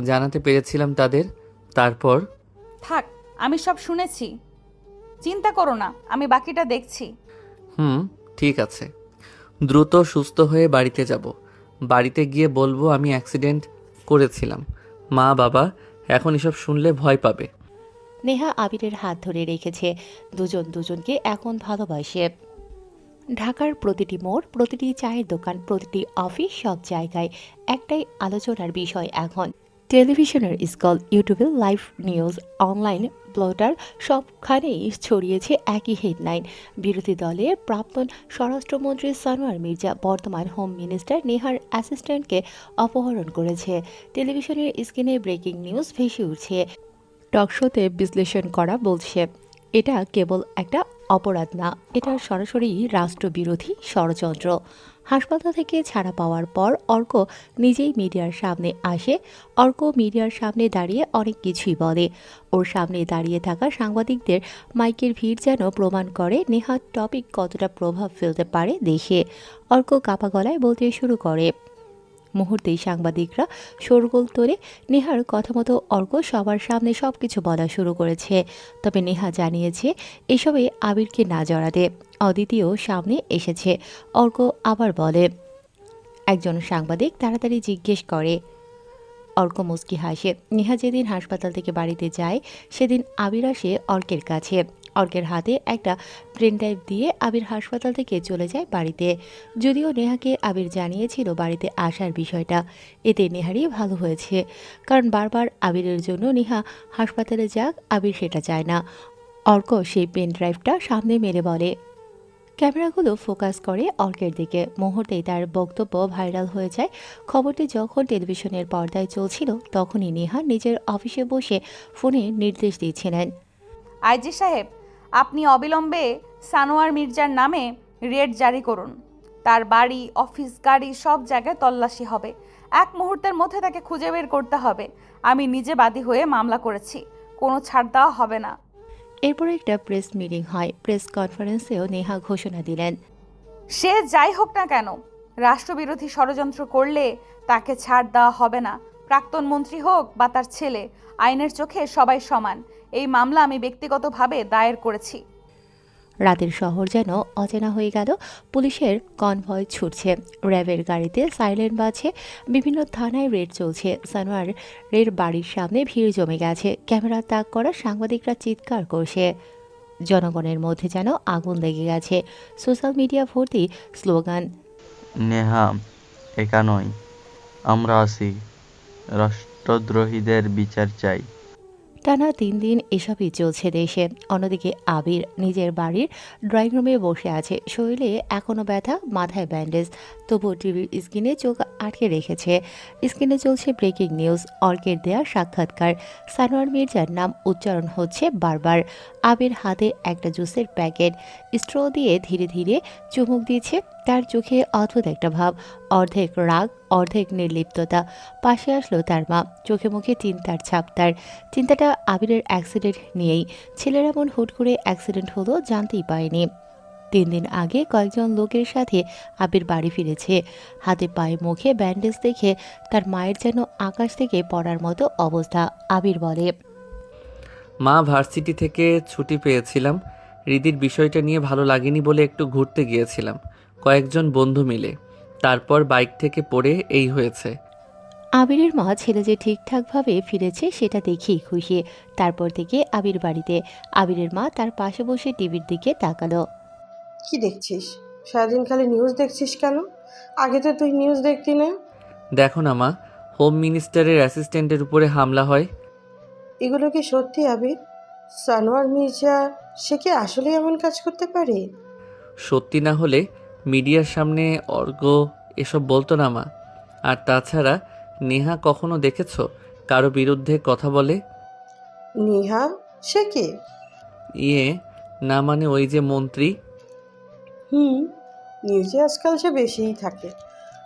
জানাতে পেরেছিলাম তাদের। তারপর থাক, আমি সব শুনেছি, চিন্তা করো না, আমি বাকিটা দেখছি। ঠিক আছে। দ্রুত সুস্থ হয়ে বাড়িতে যাব। বাড়িতে গিয়ে বলবো আমি অ্যাক্সিডেন্ট করেছিলাম। মা বাবা এখন এসব শুনলে ভয় পাবে। নেহা আবিরের হাত ধরে রেখেছে, দুজন দুজনকে এখন ভালোবাসে। ঢাকার প্রতিটি মোড়, প্রতিটি চায়ের দোকান, প্রতিটি অফিস, সব জায়গায় একটাই আলোচনার বিষয় এখন। টেলিভিশনের স্কল, ইউটিউবে লাইভ নিউজ, অনলাইন ব্লগার, সবখানেই ছড়িয়েছে একই হেডলাইন। বিরোধী দলের প্রাক্তন স্বরাষ্ট্রমন্ত্রী সানোয়ার মির্জা বর্তমান হোম মিনিস্টার নেহার অ্যাসিস্ট্যান্টকে অপহরণ করেছে। টেলিভিশনের স্ক্রিনে ব্রেকিং নিউজ ভেসে উঠছে। টকশোতে বিশ্লেষণ করা বলছে, এটা কেবল একটা অপরাধ না, এটা সরাসরি রাষ্ট্রবিরোধী ষড়যন্ত্র। হাসপাতাল থেকে ছাড়া পাওয়ার পর অর্ক নিজেই মিডিয়ার সামনে আসে। অর্ক মিডিয়ার সামনে দাঁড়িয়ে অনেক কিছুই বলে। ওর সামনে দাঁড়িয়ে থাকা সাংবাদিকদের মাইকের ভিড় যেন প্রমাণ করে নেহার টপিক কতটা প্রভাব ফেলতে পারে দেখে। অর্ক কাপা গলায় বলতে শুরু করে। মুহূর্তেই সাংবাদিকরা শোরগোল তোলে। নেহার কথা মতো অর্ক সবার সামনে সবকিছু বলা শুরু করেছে। তবে নেহা জানিয়েছে এসবে আবিরকে না জড়াতে। অদিতিও সামনে এসেছে। অর্ক আবার বলে, একজন সাংবাদিক তাড়াতাড়ি জিজ্ঞেস করে। অর্ক মুচকি হাসে। নেহা যেদিন হাসপাতাল থেকে বাড়িতে যায় সেদিন আবির আসে অর্কের কাছে। অর্কের হাতে একটা পেন ড্রাইভ দিয়ে আবির হাসপাতাল থেকে চলে যায় বাড়িতে। যদিও নেহাকে আবির জানিয়েছিল বাড়িতে আসার বিষয়টা, এতে নেহারই ভালো হয়েছে, কারণ বারবার আবিরের জন্য নেহা হাসপাতালে যাক আবির সেটা চায় না। অর্ক সেই পেন ড্রাইভটা সামনে মেলে বলে। ক্যামেরাগুলো ফোকাস করে অর্কের দিকে। মুহূর্তেই তার বক্তব্য ভাইরাল হয়ে যায়। খবরটি যখন টেলিভিশনের পর্দায় চলছিল তখনই নেহা নিজের অফিসে বসে ফোনে নির্দেশ দিয়েছিলেন, আইজি সাহেব, আপনি অবিলম্বে সানোয়ার মির্জার নামে রেড জারি করুন। তার বাড়ি, অফিস, গাড়ি সব জায়গায় তল্লাশি হবে। এক মুহূর্তের মধ্যে তাকে খুঁজে বের করতে হবে। আমি নিজে বাদী হয়ে মামলা করেছি, কোনো ছাড় দেওয়া হবে না। এরপর একটা প্রেস মিটিং হয়। প্রেস কনফারেন্সেও নেহা ঘোষণা দিলেন, সে যাই হোক না কেন, রাষ্ট্রবিরোধী ষড়যন্ত্র করলে তাকে ছাড় দেওয়া হবে না। প্রাক্তন মন্ত্রী হোক বা তার ছেলে, আইনের চোখে সবাই সমান। এই মামলা আমি ব্যক্তিগতভাবে দায়ের করেছি। রাতের শহর যেন অচেনা হয়ে গেল। পুলিশের কনভয় ছুটছে, র্যাবের গাড়িতে সাইলেন্ট বাজছে, বিভিন্ন থানায় রেড চলছে। সানোয়ারের বাড়ির সামনে ভিড় জমে গেছে। ক্যামেরা তাক করা সাংবাদিকরা চিৎকার করছে। জনগণের মধ্যে যেন আগুন লেগে গেছে। সোশ্যাল মিডিয়া ভর্তি স্লোগান, নেহা একা নয়, আমরা আছি, রাষ্ট্রদ্রোহীদের বিচার চাই। টানা 3 দিন এসবই চলছে দেশে। অন্যদিকে আবির নিজের বাড়ির ড্রয়িং রুমে বসে আছে। শরীরে এখনও ব্যথা, মাথায় ব্যান্ডেজ, তবুও টিভির স্ক্রিনে চোখ আটকে রেখেছে। স্ক্রিনে চলছে ব্রেকিং নিউজ, অর্কের দেয়া সাক্ষাৎকার। সানোয়ার মির্জার নাম উচ্চারণ হচ্ছে বারবার। আবির হাতে একটা জুসের প্যাকেট, স্ট্র দিয়ে ধীরে ধীরে চুমুক দিয়েছে। তার চোখে অদ্ভুত একটা ভাব, অর্ধেক রাগ, অর্ধেক নির্লিপ্ততা। পাশে আসলো তার মা, চোখে মুখে চিন্তার ছাপ। তার চিন্তাটা আবিরের অ্যাক্সিডেন্ট নিয়েই। ছেলের এমন হুট করে অ্যাক্সিডেন্ট হলো জানতেই পারেনি। 3 দিন আগে কয়েকজন লোকের সাথে আবির বাড়ি ফিরেছে। হাতে পায়ে মুখে ব্যান্ডেজ দেখে তার মায়ের যেন আকাশ থেকে পড়ার মতো অবস্থা। আবির বলে, মা, ভার্সিটি থেকে ছুটি পেয়েছিলাম। রিদির বিষয়টা নিয়ে ভালো লাগেনি বলে একটু ঘুরতে গিয়েছিলাম কয়েকজন বন্ধু মিলে। তারপর বাইক থেকে পড়ে এই হয়েছে। আবিরের মা ছেলে যে ঠিকঠাকভাবে ফিরেছে সেটা দেখেই খুশি। তারপর থেকে আবির বাড়িতে। আবিরের মা তার পাশে বসে টিভির দিকে তাকালো। কি দেখছিস? সারাদিন খালি নিউজ দেখছিস কেন? আগে তো তুই নিউজ দেখতি না। দেখো না মা, হোম মিনিস্টারের অ্যাসিস্ট্যান্টের উপরে হামলা হয়। এগুলো কি সত্যি আবির? সানোয়ার মির্জা সে কি আসলে এমন কাজ করতে পারে? সত্যি না হলে মিডিয়ার সামনে অর্ঘ্য এসব বলতো না মা। আর তাছাড়া নেহা কখনো দেখেছো কারো বিরুদ্ধে কথা বলে? নেহা? সে কে? ইয়ে না, মানে ওই যে মন্ত্রী। নিউজে আজকাল সে বেশিই থাকে।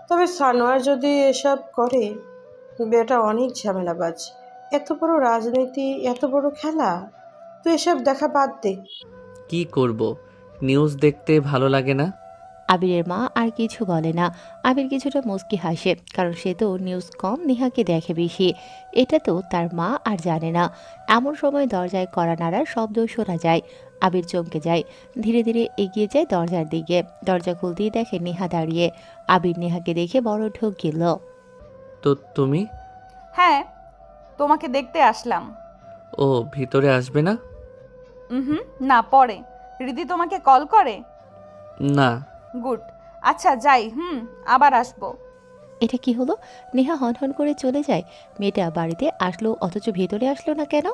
তবে সানোয়ার যদি এসব করে, বেটা অনেক ঝামেলাবাজ। এত বড় রাজনীতি, এত বড় খেলা, তুই এসব দেখা বাদ দে। কি করব, নিউজ দেখতে ভালো লাগে না। আবিরের মা আর কিছু বলে না। আবির কিছুটা মুচকি হাসে, কারণ সে তো নিউজ কম, নেহাকে দেখে বেশি। এটা তো তার মা আর জানে না। এমন সময় দরজায় কড়া নাড়ার শব্দ শোনা যায়। আবির চমকে যায়, ধীরে ধীরে এগিয়ে যায় দরজার দিকে। দরজা খুলতেই দেখে নেহা দাঁড়িয়ে। আবির নেহাকে দেখে বড় ঢোক গেল। তো তুমি? হ্যাঁ, তোমাকে দেখতে আসলাম। ও, ভিতরে আসবে না? হুম, না, পরে। রিদি তোমাকে কল করে? না। গুড। আচ্ছা যাই, আবার আসবো। এটা কি হলো? নেহা হনহন করে চলে যায়। মেয়েটা বাড়িতে আসলো অথচ ভেতরে আসলো না কেন?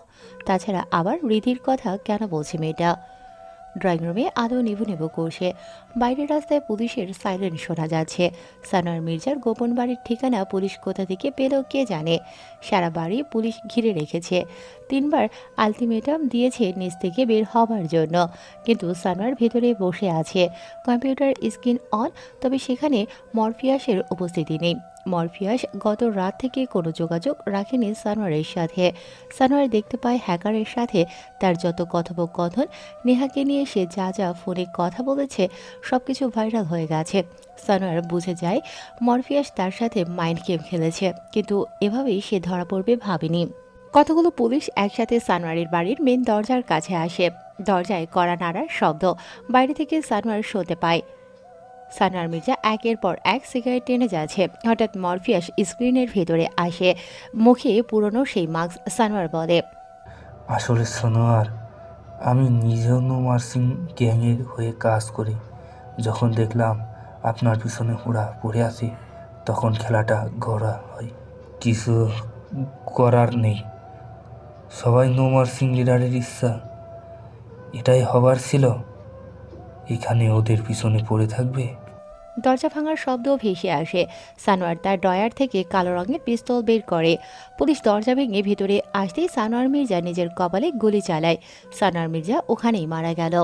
তাছাড়া আবার রিধির কথা কেন বলছে মেয়েটা? ড্রয়িং রুমে আলো নিভু নিভু করছে। বাইরের রাস্তায় পুলিশের সাইরেন শোনা যাচ্ছে। সানোয়ার মির্জার গোপন বাড়ির ঠিকানা পুলিশ কোথা থেকে পেল কে জানে। সারা বাড়ি পুলিশ ঘিরে রেখেছে। 3বার আলটিমেটাম দিয়েছে নিচ থেকে বের হবার জন্য, কিন্তু সানোয়ার ভেতরে বসে আছে। কম্পিউটার স্ক্রিন অন, তবে সেখানে মরফিয়াসের উপস্থিতি নেই। মরফিয়াস গত রাত থেকে কোনো যোগাযোগ রাখেনি সানোয়ারের সাথে। সানোয়ার দেখতে পায় হ্যাকারের সাথে তার যত কথোপকথন, নেহাকে নিয়ে সে যা যা ফোনে কথা বলেছে সবকিছু ভাইরাল হয়ে গেছে। সানোয়ার বুঝে যায় মরফিয়াস তার সাথে মাইন্ড গেম খেলেছে, কিন্তু এভাবেই সে ধরা পড়বে ভাবেনি। কতগুলো পুলিশ একসাথে সানোয়ারের বাড়ির মেন দরজার কাছে আসে। দরজায় কড়া নাড়ার শব্দ বাইরে থেকে সানোয়ার শুনতে পায়। সানোয়ার মির্জা একের পর এক সিগারেট টেনে যাচ্ছে। হঠাৎ মরফিয়াস স্ক্রিনের ভেতরে আসে, মুখে পুরনো সেই মাস্ক। সানোয়ার বলে, আসলে সানোয়ার, আমি নিজেও নার্সিং গ্যাংয়ের হয়ে কাজ করি। যখন দেখলাম আপনার পিছনে ওরা পড়ে আছে, তখন খেলাটা গড়া হয়। কিছু করার নেই, সবাই নার্সিং লিডারের ইচ্ছা এটাই হবার ছিল। এখানে ওদের পিছনে পড়ে থাকবে। দরজা ভাঙার শব্দ ভেসে আসে। সানোয়ার তার ড্রয়ার থেকে কালো রঙের পিস্তল বের করে। পুলিশ দরজা ভেঙে ভেতরে আসতেই সানোয়ার মির্জা নিজের কপালে গুলি চালায়। সানোয়ার মির্জা ওখানেই মারা গেল।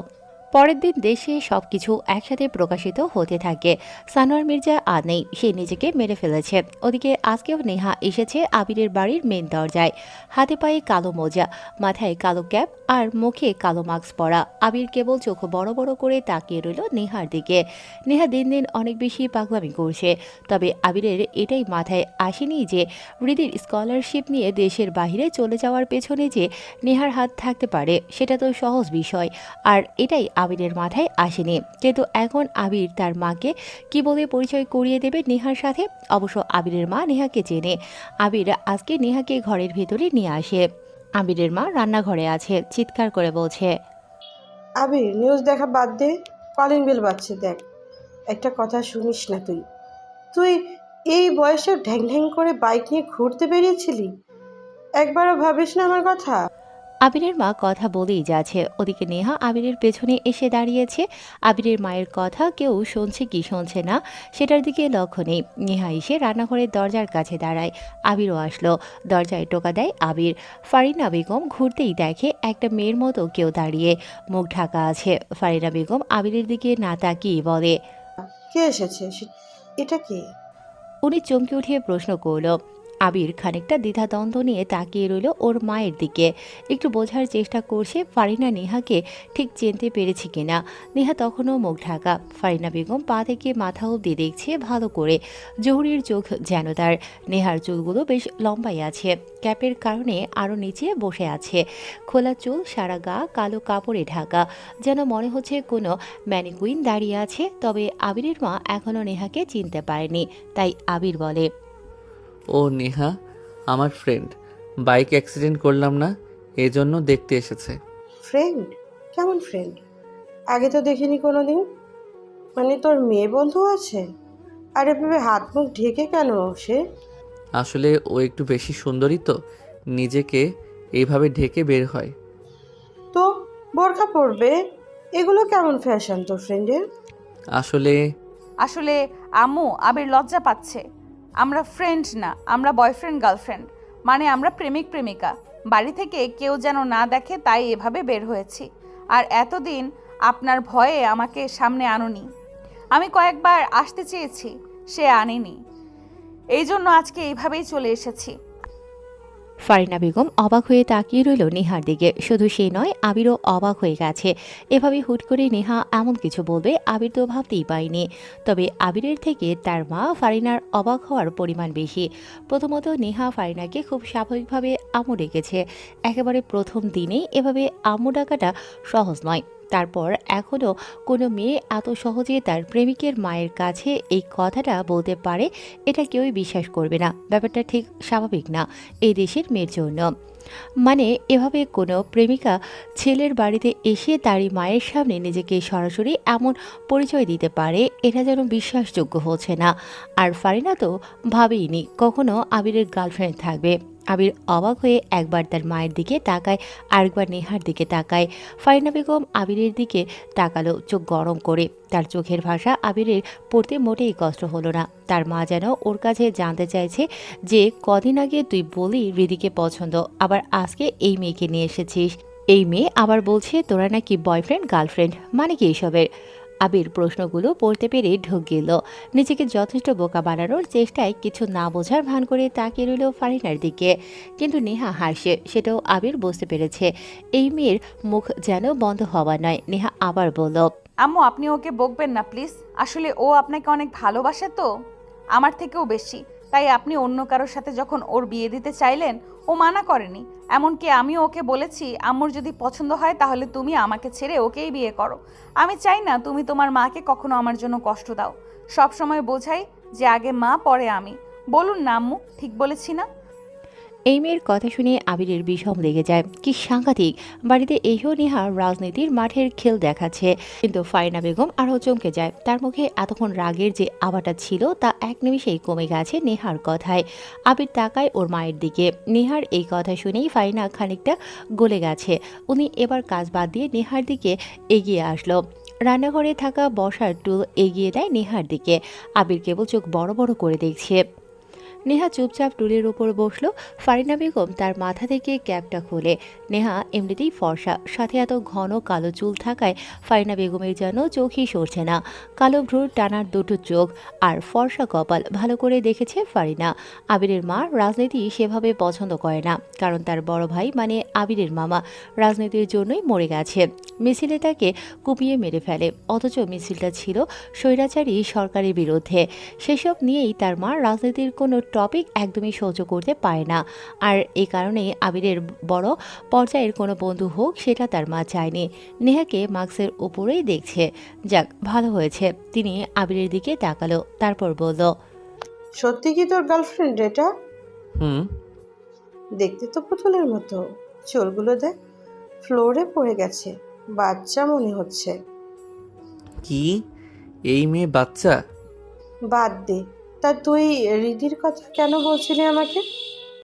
পরের দিন দেশে সবকিছু একসাথে প্রকাশিত হতে থাকে। সানোয়ার মির্জা আর নেই, সে নিজেকে মেরে ফেলেছে। ওদিকে আজকেও নেহা এসেছে আবিরের বাড়ির মেন দরজায়। হাতে পায়ে কালো মোজা, মাথায় কালো ক্যাপ আর মুখে কালো মাস্ক পরা। আবির কেবল চোখ বড় বড় করে তাকিয়ে রইল নেহার দিকে। নেহা দিন দিন অনেক বেশি পাগলামি করছে। তবে আবিরের এটাই মাথায় আসেনি যে রিদির স্কলারশিপ নিয়ে দেশের বাইরে চলে যাওয়ার পেছনে যে নেহার হাত থাকতে পারে সেটা তো সহজ বিষয়। আর এটাই আবিরের মাথায় আসেনি। কিন্তু এখন আবির তার মাকে কি বলে পরিচয় করিয়ে দেবে নেহার সাথে? অবশ্য আবিরের মা নেহাকে চেনে। আবির আজকে নেহাকে ঘরের ভেতরে নিয়ে আসে। আবিরের মা রান্নাঘরে আছে, চিৎকার করে বলছে, আবির, নিউজ দেখা বাদ দে, কলিং বেল বাজছে, দেখ। একটা কথা শুনিস না তুই? তুই এই বয়সে ঢ্যাং ঢ্যাং করে বাইক নিয়ে ঘুরতে বেরিয়েছিলি? একবারও ভাবিস না আমার কথা? আবিরের মা কথা বলেই যাচ্ছে। ওদিকে নেহা আবিরের পেছনে এসে দাঁড়িয়েছে। আবিরের মায়ের কথা কেউ শুনছে কি শুনছে না সেটার দিকে লক্ষ্য নেই। নেহা এসে রান্নাঘরের দরজার কাছে দাঁড়ায়। আবিরও আসলো। দরজায় টোকা দেয় আবির। ফারিনা বেগম ঘুরতেই দেখে একটা মেয়ের মতো কেউ দাঁড়িয়ে, মুখ ঢাকা আছে। ফারিনা বেগম আবিরের দিকে না তাকিয়ে বলে, কে এসেছে? এটা কে? উনি চমকে উঠিয়ে প্রশ্ন করল। আবির খানিকটা দ্বিধাদ্বন্দ্ব নিয়ে তাকিয়ে রইল ওর মায়ের দিকে। একটু বোঝার চেষ্টা করছে ফারিনা নেহাকে ঠিক চিনতে পেরেছে কিনা। নেহা তখনও মুখ ঢাকা। ফারিনা বেগম পা থেকে মাথা অবধি দেখছে ভালো করে। জহুরির চোখ যেন তার। নেহার চুলগুলো বেশ লম্বাই আছে, ক্যাপের কারণে আরও নিচে বসে আছে। খোলা চুল, সারা গা কালো কাপড়ে ঢাকা, যেন মনে হচ্ছে কোনো ম্যানিকুইন দাঁড়িয়ে আছে। তবে আবিরের মা এখনও নেহাকে চিনতে পারেনি। তাই আবির বলে, ও নেহা আমার ফ্রেন্ড, বাইক অ্যাক্সিডেন্ট করলাম না, এজন্য দেখতে এসেছে। ফ্রেন্ড? কেমন ফ্রেন্ড? আগে তো দেখিনি কোনো দিন। মানে তোর মেয়ে বন্ধু আছে? আর এভাবে হাত মুখ ঢেকে কেন সে? আসলে ও একটু বেশি সুন্দরী তো, নিজেকে এইভাবে ঢেকে বের হয়। তো বোরখা পরবে? এগুলো কেমন ফ্যাশন তোর ফ্রেন্ডের? আসলে আসলে আম্মু, আবির লজ্জা পাচ্ছে। আমরা ফ্রেন্ড না, আমরা বয়ফ্রেন্ড গার্লফ্রেন্ড, মানে আমরা প্রেমিক প্রেমিকা। বাড়ি থেকে কেউ যেন না দেখে তাই এভাবে বের হয়েছি। আর এতদিন আপনার ভয়ে আমাকে সামনে আনুনি। আমি কয়েকবার আসতে চেয়েছি, সে আনেনি, এই জন্য আজকে এইভাবেই চলে এসেছি। ফারিনা বেগম অবাক হয়ে তাকিয়ে রইল নেহার দিকে। শুধু সে নয়, আবিরও অবাক হয়ে গেছে। এভাবে হুট করে নেহা এমন কিছু বলবে আবির তো ভাবতেই পায়নি। তবে আবিরের থেকে তার মা ফারিনার অবাক হওয়ার পরিমাণ বেশি। প্রথমত, নেহা ফারিনাকে খুব স্বাভাবিকভাবে আম্মু ডেকেছে। একেবারে প্রথম দিনেই এভাবে আম্মু ডাকাটা সহজ নয়। তারপর এখনও কোনো মেয়ে এত সহজে তার প্রেমিকের মায়ের কাছে এই কথাটা বলতে পারে, এটা কেউই বিশ্বাস করবে না। ব্যাপারটা ঠিক স্বাভাবিক না এই দেশের মেয়ের জন্য। মানে এভাবে কোনো প্রেমিকা ছেলের বাড়িতে এসে তারই মায়ের সামনে নিজেকে সরাসরি এমন পরিচয় দিতে পারে, এটা যেন বিশ্বাসযোগ্য হচ্ছে না। আর ফারিনা তো ভাবেইনি কখনো আবিরের গার্লফ্রেন্ড থাকবে। আবির অবাক হয়ে একবার তার মায়ের দিকে তাকায়, আরেকবার নেহার দিকে তাকায়। ফারিনা বেগম আবিরের দিকে তাকালো চোখ গরম করে। তার চোখের ভাষা আবিরের পড়তে মোটেই কষ্ট হলো না। তার মা যেন ওর কাছে জানতে চাইছে যে কদিন আগে তুই বলি হৃদিকে পছন্দ, আবার আজকে এই মেয়েকে নিয়ে এসেছিস। এই মেয়ে আবার বলছে তোরা নাকি বয়ফ্রেন্ড গার্লফ্রেন্ড, মানে কি এসবের? আবির প্রশ্নগুলো পড়তে পেরে ঢোক গেল। নিজেকে যথেষ্ট বোকা বানানোর চেষ্টায় কিছু না বোঝার ভান করে তাকিয়ে রইল ফারিনার দিকে। কিন্তু নেহা হাসে, সেটাও আবির বুঝতে পেরেছে। এই মেয়ের মুখ যেন বন্ধ হওয়া নয়। নেহা আবার বলল, আম্মু, আপনি ওকে বকবেন না প্লিজ। আসলে ও আপনাকে অনেক ভালোবাসে তো, আমার থেকেও বেশি। তাই আপনি অন্য কারোর সাথে যখন ওর বিয়ে দিতে চাইলেন, ও মানা করেনি। এমনকি আমিও ওকে বলেছি, আম্মুর যদি পছন্দ হয় তাহলে তুমি আমাকে ছেড়ে ওকেই বিয়ে করো। আমি চাই না তুমি তোমার মাকে কখনো আমার জন্য কষ্ট দাও। সব সময় বোঝাই যে আগে মা পরে আমি। বলুন না আম্মু, ঠিক বলেছি না? এই মেয়ের কথা শুনে আবিরের বিষম লেগে যায়। কি সাংঘাতিক! বাড়িতে এসেও নেহা রাজনীতির মাঠের খেল দেখাচ্ছে। কিন্তু ফারিনা বেগম আরও চমকে যায়। তার মুখে এতক্ষণ রাগের যে আভাটা ছিল তা এক নিমিষেই কমে গেছে নেহার কথায়। আবির তাকায় ওর মায়ের দিকে। নেহার এই কথা শুনেই ফারিনা খানিকটা গলে গেছে। উনি এবার কাজ বাদ দিয়ে নেহার দিকে এগিয়ে আসলো। রান্নাঘরে থাকা বসার টুল এগিয়ে দেয় নেহার দিকে। আবির কেবল চোখ বড় বড় করে দেখছে। নেহা চুপচাপ টুলের উপর বসলো। ফারিনা বেগম তার মাথা থেকে ক্যাপটা খোলে। নেহা এমনিতেই ফর্সা, সাথে এত ঘন কালো চুল থাকায় ফারিনা বেগমের যেন চোখই সরছে না। কালো ভ্রুর টানার দুটো চোখ আর ফর্সা কপাল ভালো করে দেখেছে ফারিনা। আবিরের মা রাজনীতি সেভাবে পছন্দ করে না, কারণ তার বড় ভাই মানে আবিরের মামা রাজনীতির জন্যই মরে গেছে। মিছিলে তাকে কুপিয়ে মেরে ফেলে, অথচ মিছিলটা ছিল স্বৈরাচারী সরকারের বিরুদ্ধে। সেসব নিয়েই তার মা রাজনীতির কোনো টপিক একদমই সহ্য করতে পারে না। আর এই কারণে আবিরের বড় পর্যায়ের কোনো বন্ধু হোক সেটা তার মা চায়নি। নেহাকে মার্কসের উপরেই দেখছে। যাক, ভালো হয়েছে। তিনি আবিরের দিকে তাকালো, তারপর বলল, সত্যি কি তোর গার্লফ্রেন্ড এটা? হুম। দেখতে তো পুতুলের মতো। চুলগুলো দেখ, ফ্লোরে পড়ে গেছে, বাচ্চা মনে হচ্ছে। কি? এই মেয়ে বাচ্চা? বাদ দে। তা তুই রিদির কথা কেন বলছিলি আমাকে?